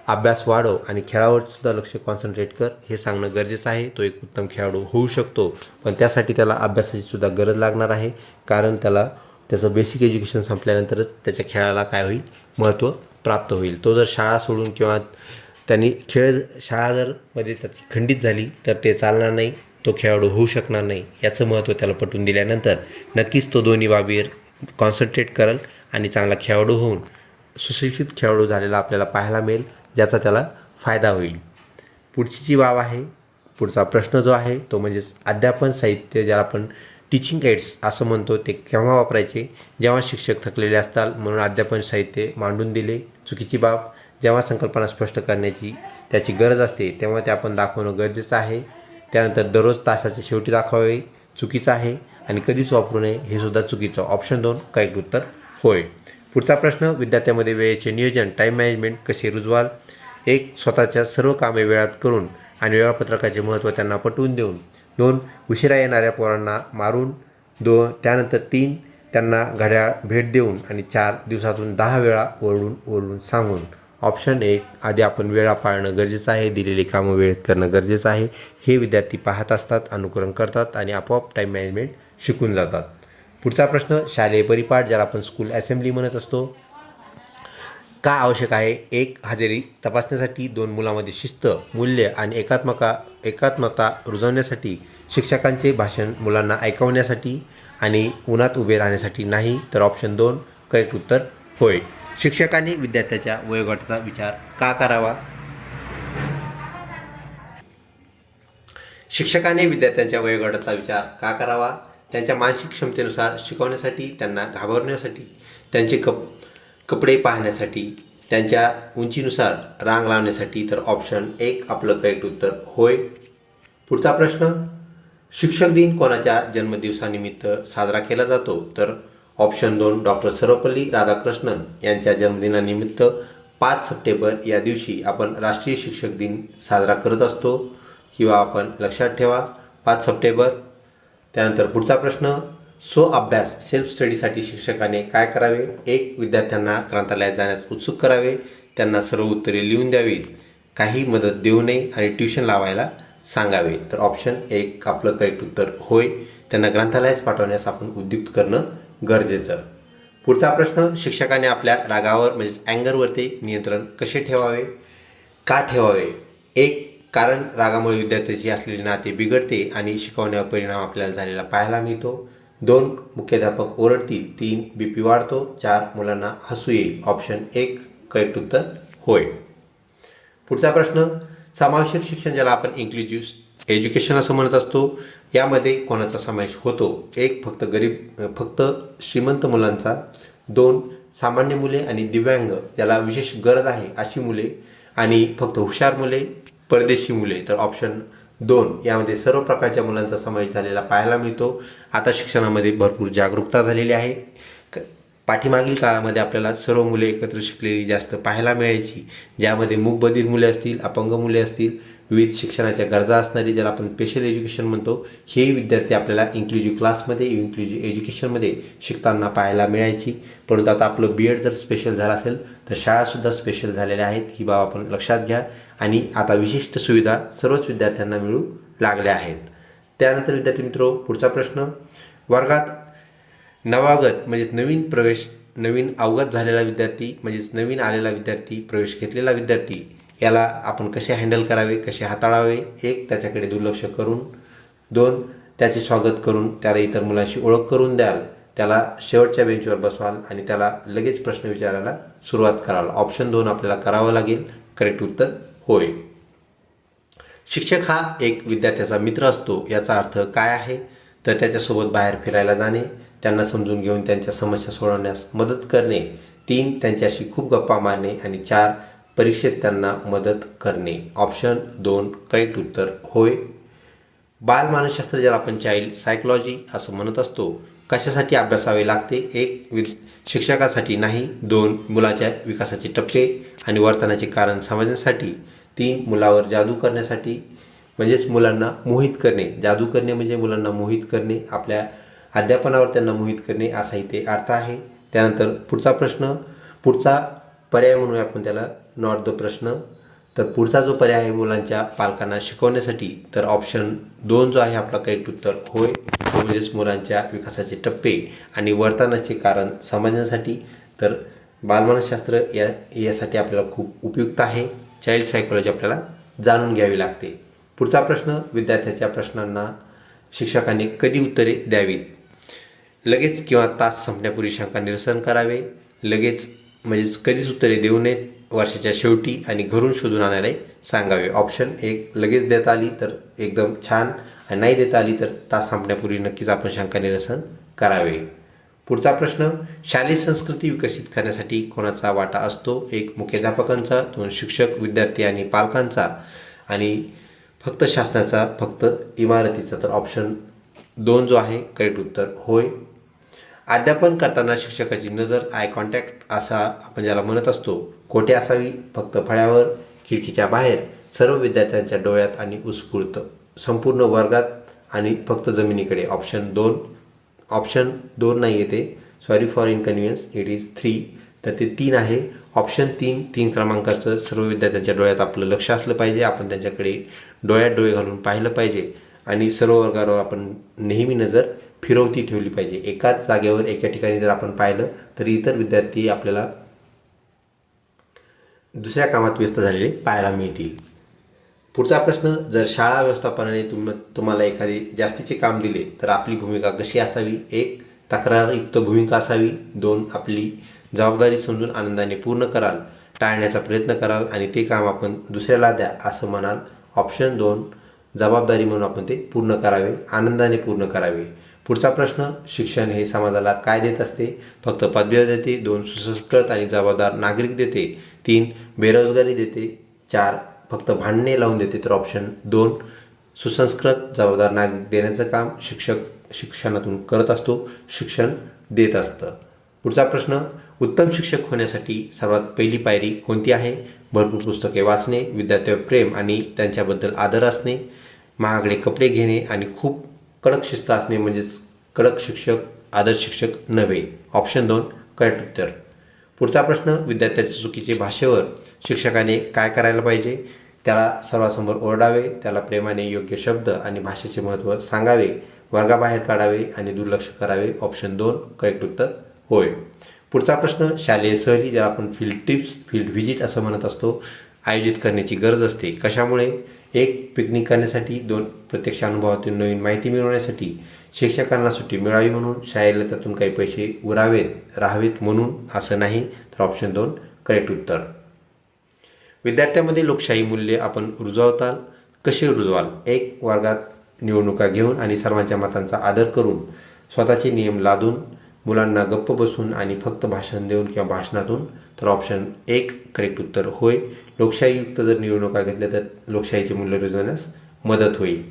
अभ्यास वाढव आणि खेळावरसुद्धा लक्ष कॉन्सन्ट्रेट कर हे सांगणं गरजेचं आहे. तो एक उत्तम खेळाडू होऊ शकतो, पण त्यासाठी त्याला अभ्यासाचीसुद्धा गरज लागणार आहे. कारण त्याला त्याचं बेसिक एज्युकेशन संपल्यानंतरच त्याच्या खेळाला काय होईल? महत्त्व प्राप्त होईल. तो जर शाळा सोडून किंवा त्यांनी शाळा जर मध्ये त्याची खंडित झाली तर ते चालणार नाही. तो खेळाडू होऊ शकणार नाही. याचं महत्त्व त्याला पटवून दिल्यानंतर नक्कीच तो दोन्ही बाबीवर कॉन्सन्ट्रेट करेल आणि चांगला खेळाडू होऊन सुशिक्षित खेळाडू झालेला आपल्याला पाहायला मिळेल, ज्याचा त्याला फायदा होईल. पुढची जी बाब आहे, पुढचा प्रश्न जो आहे तो म्हणजेच अध्यापन साहित्य, ज्याला आपण टीचिंग एड्स असं म्हणतो, ते केव्हा वापरायचे? जेव्हा शिक्षक थकलेले असतात म्हणून अध्यापन साहित्य मांडून दिले. चुकीची बाब. जेव्हा संकल्पना स्पष्ट करण्याची त्याची गरज असते तेव्हा ते आपण दाखवणं गरजेचं आहे. त्यानंतर दररोज तासाच्या शेवटी दाखवावे, चुकीचं आहे. आणि कधीच वापरू नये हे सुद्धा चुकीचं. ऑप्शन 2 करेक्ट उत्तर होय. पुढचा प्रश्न. विद्यार्थ्यामध्ये वेळेचे नियोजन, टाईम मॅनेजमेंट कसे रुजवाल? 1. स्वतःच्या सर्व कामे वेळात करून आणि वेळापत्रकाचे महत्त्व त्यांना पटवून देऊन. 2. उशिरा येणाऱ्या पोरांना मारून. त्यानंतर 3. त्यांना घड्याळ भेट देऊन. आणि 4. दिवसातून 10 वेळा ओरडून सांगून. ऑप्शन 1 आधी आपण वेळा पाळणं गरजेचं आहे. दिलेली कामं वेळेत करणं गरजेचं आहे. हे विद्यार्थी पाहत असतात, अनुकरण करतात आणि आपोआप टाईम मॅनेजमेंट शिकून जातात. पुढचा प्रश्न. शालेय परिपाठ, ज्याला आपण स्कूल असेंब्ली म्हणत असतो, का आवश्यक आहे? 1. हजेरी तपासण्यासाठी. 2. मुलामध्ये शिस्त, मूल्य आणि एकात्मता रुजवण्यासाठी. शिक्षकांचे भाषण मुलांना ऐकवण्यासाठी आणि उन्हात उभे राहण्यासाठी नाही. तर ऑप्शन 2 करेक्ट उत्तर होय. शिक्षकांनी विद्यार्थ्याच्या वयोगटाचा विचार का करावा? शिक्षकाने विद्यार्थ्यांच्या वयोगटाचा विचार का करावा? त्यांच्या मानसिक क्षमतेनुसार शिकवण्यासाठी, त्यांना घाबरण्यासाठी, त्यांचे कपडे पाहण्यासाठी, त्यांच्या उंचीनुसार रांग लावण्यासाठी. तर ऑप्शन 1 आपलं करेक्ट उत्तर होय. पुढचा प्रश्न. शिक्षक दिन कोणाच्या जन्मदिवसानिमित्त साजरा केला जातो? तर ऑप्शन 2 डॉक्टर सर्वपल्ली राधाकृष्णन यांच्या जन्मदिनानिमित्त 5 सप्टेंबर या दिवशी आपण राष्ट्रीय शिक्षक दिन साजरा करत असतो. किंवा आपण लक्षात ठेवा 5 सप्टेंबर. त्यानंतर पुढचा प्रश्न. अभ्यास सेल्फ स्टडीसाठी शिक्षकाने काय करावे? 1. विद्यार्थ्यांना ग्रंथालयात जाण्यास उत्सुक करावे, त्यांना सर्व उत्तरे लिहून द्यावीत, काही मदत देऊ नये आणि ट्युशन लावायला सांगावे. तर ऑप्शन 1 आपलं करेक्ट उत्तर होय. त्यांना ग्रंथालयास पाठवण्यास आपण उद्युक्त करणं गरजेचं. पुढचा प्रश्न. शिक्षकाने आपल्या रागावर म्हणजेच अँगरवरती नियंत्रण कसे ठेवावे? का ठेवावे? 1. कारण रागामुळे विद्यार्थ्याची असलेली नाते बिघडते आणि शिकवण्यावर परिणाम आपल्याला झालेला पाहायला मिळतो. 2 मुख्याध्यापक ओरडतील. 3 BP वाढतो. 4 मुलांना हसू येईल. ऑप्शन 1 करेक्ट उत्तर होय. पुढचा प्रश्न, समावेशक शिक्षण ज्याला आपण इन्क्लुझिव्ह एज्युकेशन असं म्हणत असतो, यामध्ये कोणाचा समावेश होतो? 1 फक्त श्रीमंत मुलांचा. 2 सामान्य मुले आणि दिव्यांग ज्याला विशेष गरज आहे अशी मुले, आणि फक्त हुशार मुले, परदेशी मुले. तर ऑप्शन 2 यामध्ये सर्व प्रकारच्या मुलांचा समावेश झालेला पाहायला मिळतो. आता शिक्षणामध्ये भरपूर जागरूकता झालेली आहे. पाठीमागील काळामध्ये आपल्याला सर्व मुले एकत्र शिकलेली जास्त पाहायला मिळायची, ज्यामध्ये मूकबधीर मुले असतील, अपंग मुले असतील, विविध शिक्षणाच्या गरजा असणारी ज्याला आपण स्पेशल एज्युकेशन म्हणतो, हेही विद्यार्थी आपल्याला इन्क्लुझिव्ह क्लासमध्ये, इन्क्लुझिव्ह एज्युकेशनमध्ये शिकताना पाहायला मिळायची. परंतु आता आपलं BEd जर स्पेशल झालं असेल तर शाळासुद्धा स्पेशल झालेल्या आहेत, ही बाब आपण लक्षात घ्या. आणि आता विशिष्ट सुविधा सर्वच विद्यार्थ्यांना मिळू लागल्या आहेत. त्यानंतर विद्यार्थी मित्रो, पुढचा प्रश्न, वर्गात नवागत म्हणजेच नवीन अवगत झालेला विद्यार्थी म्हणजेच नवीन आलेला विद्यार्थी, प्रवेश घेतलेला विद्यार्थी, याला आपण कसे हँडल करावे, कसे हाताळावे? 1 त्याच्याकडे दुर्लक्ष करून. 2 त्याचे स्वागत करून त्याला इतर मुलांशी ओळख करून द्याल, त्याला शेवटच्या बेंचवर बसवाल आणि त्याला लगेच प्रश्न विचारायला सुरुवात कराल. ऑप्शन 2 आपल्याला करावं लागेल. करेक्ट उत्तर होय. शिक्षक हा एक विद्यार्थ्याचा मित्र असतो. याचा अर्थ काय आहे? तर त्याच्यासोबत बाहेर फिरायला जाणे, त्यांना समजून घेऊन त्यांच्या समस्या सोडवण्यास मदत करणे. 3 त्यांच्याशी खूप गप्पा मारणे. आणि 4 परीक्षेत त्यांना मदत करणे. ऑप्शन 2 करेक्ट उत्तर होय. बालमानसशास्त्र ज्याला आपण चाइल्ड सायकोलॉजी असं म्हणत असतो, कशासाठी अभ्यासावे लागते? 1 शिक्षकासाठी नाही. 2 मुलाच्या विकासाचे टप्पे आणि वर्तनाचे कारण समजण्यासाठी. 3 मुलावर जादू करण्यासाठी, म्हणजेच मुलांना मोहित करणे. जादू करणे म्हणजे मुलांना मोहित करणे, आपल्या अध्यापनावर त्यांना मोहित करणे असा इथे अर्थ आहे. त्यानंतर पुढचा प्रश्न, पुढचा पर्याय म्हणूया आपण त्याला नॉट द प्रश्न. तर पुढचा जो पर्याय आहे मुलांच्या पालकांना शिकवण्यासाठी, तर ऑप्शन 2 जो आहे आपला करेक्ट उत्तर होय. म्हणजेच मुलांच्या विकासाचे टप्पे आणि वर्तनाचे कारण समजण्यासाठी. तर बालमानसशास्त्र यासाठी आपल्याला खूप उपयुक्त आहे. चाइल्ड सायकोलॉजी आपल्याला जाणून घ्यावी लागते. पुढचा प्रश्न, विद्यार्थ्याच्या प्रश्नांना शिक्षकांनी कधी उत्तरे द्यावीत? लगेच किंवा तास संपण्यापूर्वी शंका निरसन करावे. लगेच म्हणजेच कधीच उत्तरे देऊ नयेत. वर्षाच्या शेवटी आणि घरून शोधून आणायला सांगावे. ऑप्शन 1 लगेच देता आली तर एकदम छान, आणि नाही देता आली तर तास संपण्यापूर्वी नक्कीच आपण शंका निरसन करावे. पुढचा प्रश्न, शालेय संस्कृती विकसित करण्यासाठी कोणाचा वाटा असतो? 1 मुख्याध्यापकांचा, 2 शिक्षक, विद्यार्थी आणि पालकांचा, आणि फक्त शासनाचा, फक्त इमारतीचा. तर ऑप्शन 2 जो आहे करेक्ट उत्तर होय. अध्यापन करताना शिक्षकाची नजर, आय कॉन्टॅक्ट असा आपण ज्याला म्हणत असतो, कोठे असावी? फक्त फळ्यावर, खिडकीच्या बाहेर, सर्व विद्यार्थ्यांच्या डोळ्यात आणि उत्स्फूर्त, संपूर्ण वर्गात, आणि फक्त जमिनीकडे. ऑप्शन 2 नाही येते, sorry for inconvenience, it is 3. तर ते 3 आहे. ऑप्शन 3 क्रमांकाचं सर्व विद्यार्थ्यांच्या डोळ्यात आपलं लक्ष असलं पाहिजे. आपण त्यांच्याकडे डोळ्यात डोळे घालून पाहिलं पाहिजे आणि सर्व वर्गावर आपण नेहमी नजर फिरवती ठेवली पाहिजे. एकाच जागेवर एका ठिकाणी जर आपण पाहिलं तर इतर विद्यार्थी आपल्याला दुसऱ्या कामात व्यस्त झालेले पाहायला मिळतील. पुढचा प्रश्न, जर शाळा व्यवस्थापनाने तुम्हाला एखादे जास्तीचे काम दिले तर आपली भूमिका कशी असावी? 1 तक्रारयुक्त भूमिका असावी. 2 आपली जबाबदारी समजून आनंदाने पूर्ण कराल, टाळण्याचा प्रयत्न कराल आणि ते काम आपण दुसऱ्याला द्या असं म्हणाल. ऑप्शन 2 जबाबदारी म्हणून आपण ते पूर्ण करावे, आनंदाने पूर्ण करावे. पुढचा प्रश्न, शिक्षण हे समाजाला काय देत असते? फक्त पदव्या देते. 2 सुसंस्कृत आणि जबाबदार नागरिक देते. 3 बेरोजगारी देते. 4 फक्त भांडणे लावून देते. तर ऑप्शन 2 सुसंस्कृत जबाबदार नागरिक देण्याचं काम शिक्षक शिक्षणातून करत असतो, शिक्षण देत असतं. पुढचा प्रश्न, उत्तम शिक्षक होण्यासाठी सर्वात पहिली पायरी कोणती आहे? भरपूर पुस्तके वाचणे, विद्यार्थ्यांवर प्रेम आणि त्यांच्याबद्दल आदर असणे, महागडे कपडे घेणे आणि खूप कडक शिस्त असणे म्हणजेच कडक शिक्षक, आदर्श शिक्षक नव्हे. ऑप्शन 2 करेक्ट उत्तर. पुढचा प्रश्न, विद्यार्थ्याच्या चुकीचे भाषेवर शिक्षकाने काय करायला पाहिजे? त्याला सर्वांसमोर ओरडावे, त्याला प्रेमाने योग्य शब्द आणि भाषेचे महत्त्व सांगावे, वर्गाबाहेर काढावे आणि दुर्लक्ष करावे. ऑप्शन 2 करेक्ट उत्तर होय. पुढचा प्रश्न, शालेय सहली ज्याला आपण फील्ड ट्रिप्स, फील्ड व्हिजिट असं म्हणत असतो, आयोजित करण्याची गरज असते. कशामुळे? 1. पिकनिक करण्यासाठी. 2. प्रत्यक्ष अनुभवातून नवीन माहिती मिळवण्यासाठी. शिक्षकांना सुट्टी मिळावी म्हणून. शाळेला त्यातून काही पैसे राहावेत म्हणून. असं नाही. तर ऑप्शन 2 करेक्ट उत्तर. विद्यार्थ्यांमध्ये लोकशाही मूल्ये आपण कशी रुजवाल? 1. वर्गात निवडणुका घेऊन आणि सर्वांच्या मतांचा आदर करून. स्वतःचे नियम लादून. मुलांना गप्प बसून आणि फक्त भाषण देऊन किंवा भाषणातून. तर ऑप्शन 1 करेक्ट उत्तर होय. लोकशाहीयुक्त जर निवडणुका घेतल्या तर लोकशाहीचे मूल्य रुजवण्यास मदत होईल.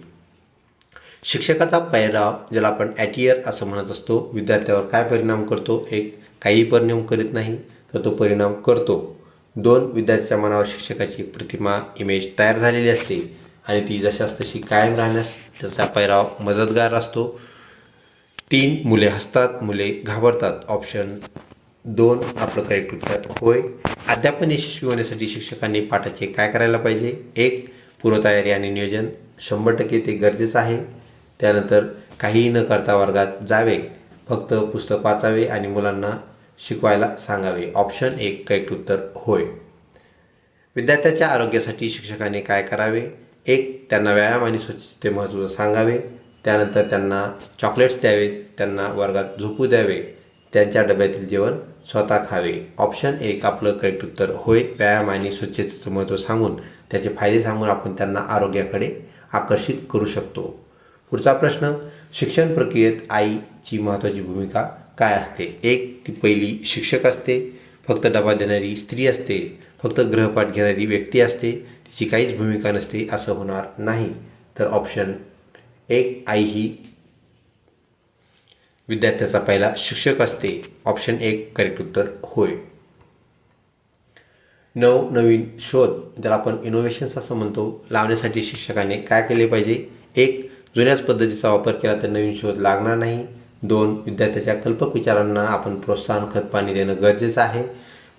शिक्षकाचा पेहराव, ज्याला आपण ॲटियर असं म्हणत असतो, विद्यार्थ्यावर काय परिणाम करतो? 1. काही परिणाम करीत नाही, तर तो परिणाम करतो. 2. विद्यार्थ्याच्या मनावर शिक्षकाची प्रतिमा, इमेज तयार झालेली असते आणि ती जशास तशी कायम राहण्यास त्याचा पेहराव मदतगार असतो. 3. मुले हसतात, मुले घाबरतात. ऑप्शन 2 आपलं करेक्ट उत्तर होय. अध्यापन यशस्वी होण्यासाठी शिक्षकांनी पाठाचे काय करायला पाहिजे? 1. पूर्वतयारी आणि नियोजन. 100% ते गरजेचं आहे. त्यानंतर काहीही न करता वर्गात जावे, फक्त पुस्तक वाचावे आणि मुलांना शिकवायला सांगावे. ऑप्शन 1 करेक्ट उत्तर होय. विद्यार्थ्याच्या आरोग्यासाठी शिक्षकांनी काय करावे? 1. त्यांना व्यायाम आणि स्वच्छते महत्त्व सांगावे. त्यानंतर त्यांना चॉकलेट्स द्यावेत. त्यांना वर्गात झोपू द्यावे. त्यांच्या डब्यातील जेवण स्वतः खावे. ऑप्शन 1 आपलं करेक्ट उत्तर होय. व्यायाम आणि स्वच्छतेचं महत्त्व सांगून त्याचे फायदे सांगून आपण त्यांना आरोग्याकडे आकर्षित करू शकतो. पुढचा प्रश्न, शिक्षण प्रक्रियेत आईची महत्त्वाची भूमिका काय असते? 1. ती पहिली शिक्षक असते. फक्त डबा देणारी स्त्री असते. फक्त गृहपाठ घेणारी व्यक्ती असते. तिची काहीच भूमिका नसते. असं होणार नाही. तर ऑप्शन 1 आई ही विद्यार्थ्याचा पहिला शिक्षक असते. ऑप्शन 1 करेक्ट उत्तर होय. नवीन शोध, ज्याला आपण इनोव्हेशन्स असं म्हणतो, लावण्यासाठी शिक्षकाने काय केले पाहिजे? 1. जुन्याच पद्धतीचा वापर केला तर नवीन शोध लागणार नाही. 2. विद्यार्थ्याच्या कल्पक विचारांना आपण प्रोत्साहन, खतपाणी देणं गरजेचं आहे.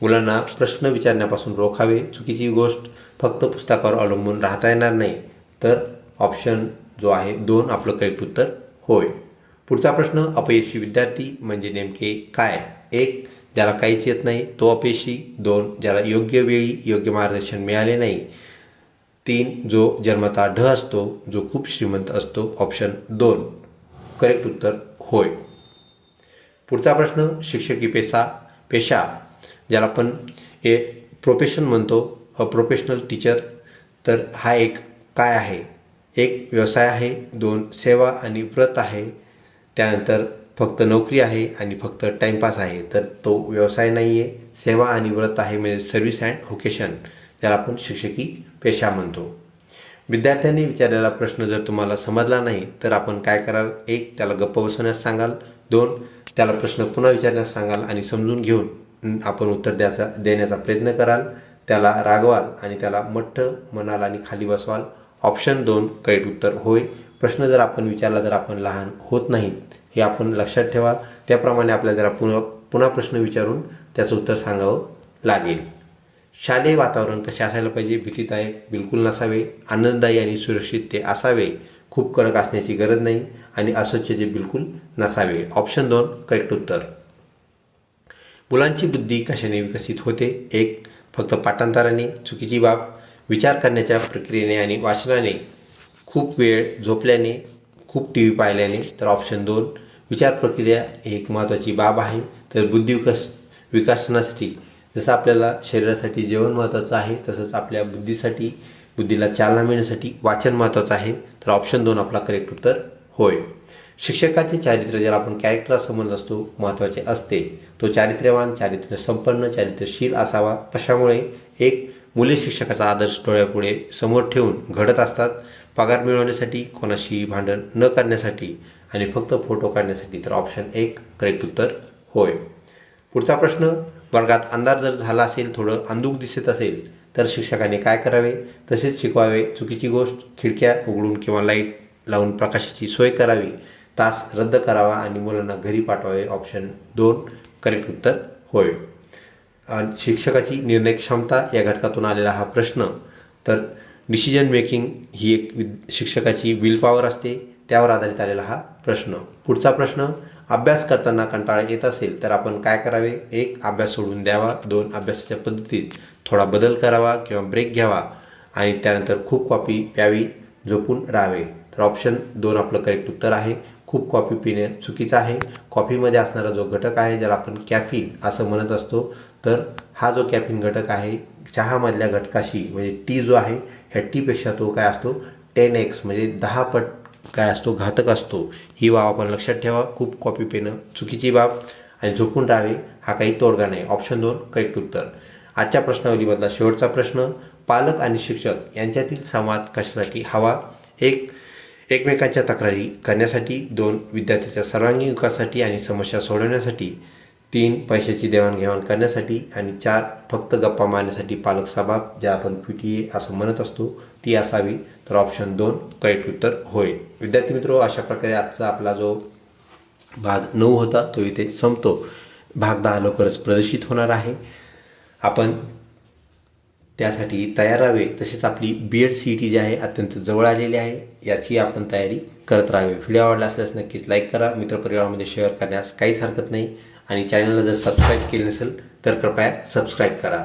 मुलांना प्रश्न विचारण्यापासून रोखावे. चुकीची गोष्ट फक्त पुस्तकावर अवलंबून राहता येणार नाही. तर ऑप्शन जो आहे 2 आपलं करेक्ट उत्तर होय. पुढचा प्रश्न, अपयशी विद्यार्थी म्हणजे नेमके काय? 1. ज्याला काहीच येत नाही तो अपयशी. 2. ज्याला योग्य वेळी योग्य मार्गदर्शन मिळाले नाही. 3. जो जन्मतः ढ असतो, जो खूप श्रीमंत असतो. ऑप्शन 2 करेक्ट उत्तर होय. पुढचा प्रश्न, शिक्षकी पेशा ज्याला आपण प्रोफेशन म्हणतो, अ प्रोफेशनल टीचर, तर हा एक काय आहे? 1. व्यवसाय आहे. 2. सेवा आणि व्रत आहे. त्यानंतर फक्त नोकरी आहे आणि फक्त टाईमपास आहे. तर तो व्यवसाय नाही आहे, सेवा आणि व्रत आहे, म्हणजे सर्व्हिस अँड व्होकेशन, त्याला आपण शिक्षकी पेशा म्हणतो. विद्यार्थ्यांनी विचारलेला प्रश्न जर तुम्हाला समजला नाही तर आपण काय कराल? 1. त्याला गप्प बसवण्यास सांगाल. 2. त्याला प्रश्न पुन्हा विचारण्यास सांगाल आणि समजून घेऊन आपण उत्तर देण्याचा प्रयत्न कराल. त्याला रागवाल आणि त्याला मठ्ठ म्हणाल आणि खाली बसवाल. ऑप्शन 2 करेक्ट उत्तर होय. प्रश्न जर आपण विचारला तर आपण लहान होत नाहीत, हे आपण लक्षात ठेवा. त्याप्रमाणे आपल्याला जरा पुन्हा प्रश्न विचारून त्याचं उत्तर सांगावं लागेल. शालेय वातावरण कसे असायला पाहिजे? भीतीदायक बिलकुल नसावे. आनंददायी आणि सुरक्षित ते असावे. खूप कडक असण्याची गरज नाही आणि अस्वच्छते बिलकुल नसावे. ऑप्शन 2 करेक्ट उत्तर. मुलांची बुद्धी कशाने विकसित होते? 1. फक्त पाठांतराने. चुकीची बाब. विचार करण्याच्या प्रक्रियेने आणि वाचनाने. खूप वेळ झोपल्याने. खूप TV पाहिल्याने. तर ऑप्शन 2 विचार प्रक्रिया एक महत्त्वाची बाब आहे. तर विकासनासाठी जसं आपल्याला शरीरासाठी जेवण महत्त्वाचं आहे, तसंच आपल्या बुद्धीला चालना मिळण्यासाठी वाचन महत्त्वाचं आहे. तर ऑप्शन 2 आपला करेक्ट उत्तर होय. शिक्षकाचे चारित्र्य, ज्याला आपण कॅरेक्टर असं म्हणत असतो, महत्त्वाचे असते. तो चारित्र्यवान, चारित्र्य संपन्न, चारित्र्यशील असावा. कशामुळे? 1. मुले शिक्षकाचा आदर्श डोळ्यापुढे समोर ठेवून घडत असतात. पगार मिळवण्यासाठी, कोणाशी भांडण न करण्यासाठी आणि फक्त फोटो काढण्यासाठी. तर ऑप्शन 1 करेक्ट उत्तर होय. पुढचा प्रश्न, वर्गात अंधार जर झाला असेल, थोडं अंधुक दिसत असेल तर शिक्षकाने काय करावे? तसेच शिकवावे. चुकीची गोष्ट, खिडक्या उघडून किंवा लाईट लावून प्रकाशाची सोय करावी. तास रद्द करावा आणि मुलांना घरी पाठवावे. ऑप्शन 2 करेक्ट उत्तर होय. शिक्षकाची निर्णय क्षमता या घटकातून आलेला हा प्रश्न. तर डिसिजन मेकिंग ही एक शिक्षकाची विल पॉवर असते, त्यावर आधारित आलेला हा प्रश्न. पुढचा प्रश्न, अभ्यास करताना कंटाळा येत असेल तर आपण काय करावे? 1. अभ्यास सोडून द्यावा. 2. अभ्यासाच्या पद्धतीत थोडा बदल करावा किंवा ब्रेक घ्यावा. आणि त्यानंतर खूप कॉफी प्यावी, झोपून राहावे. तर ऑप्शन 2 आपलं करेक्ट उत्तर आहे. खूप कॉफी पिणे चुकीचं आहे. कॉफीमध्ये असणारा जो घटक आहे ज्याला आपण कॅफीन असं म्हणत असतो, तर हा जो कॅफीन घटक आहे चहामधल्या घटकाशी म्हणजे टी जो आहे ह्या टीपेक्षा तो काय असतो 10x म्हणजे 10 पट काय असतो घातक असतो. ही बाब आपण लक्षात ठेवा. खूप कॉफी पिणं चुकीची बाब आणि झोपून राहावे हा काही तोडगा नाही. ऑप्शन 2 करेक्ट उत्तर. आजच्या प्रश्नावलीमधला शेवटचा प्रश्न, पालक आणि शिक्षक यांच्यातील संवाद कशासाठी हवा? एकमेकांच्या तक्रारी करण्यासाठी, 2 विद्यार्थ्याच्या सर्वांगीण विकासासाठी आणि समस्या सोडवण्यासाठी, 3 पैशाची देवाणघेवाण करण्यासाठी आणि 4 फक्त गप्पा मारण्यासाठी पालक सभा ज्या आपण PTA असं म्हणत असतो ती असावी. तर ऑप्शन 2 करेक्ट उत्तर होय. विद्यार्थी मित्रो, अशा प्रकारे आजचा आपला जो भाग 9 होता तो इथे संपतो. भाग 10 लवकरच प्रदर्शित होणार आहे. आपण त्यासाठी तयार राहावे. तसेच आपली BEd CET जी आहे अत्यंत जवळ आलेली आहे, याची आपण तयारी करत राहावी. व्हिडिओ आवडला असल्यास नक्कीच लाईक करा, मित्रपरिवारामध्ये शेअर करण्यास काहीच हरकत नाही आणि चॅनलला जर सबस्क्राईब केले नसेल तर कृपया सबस्क्राईब करा.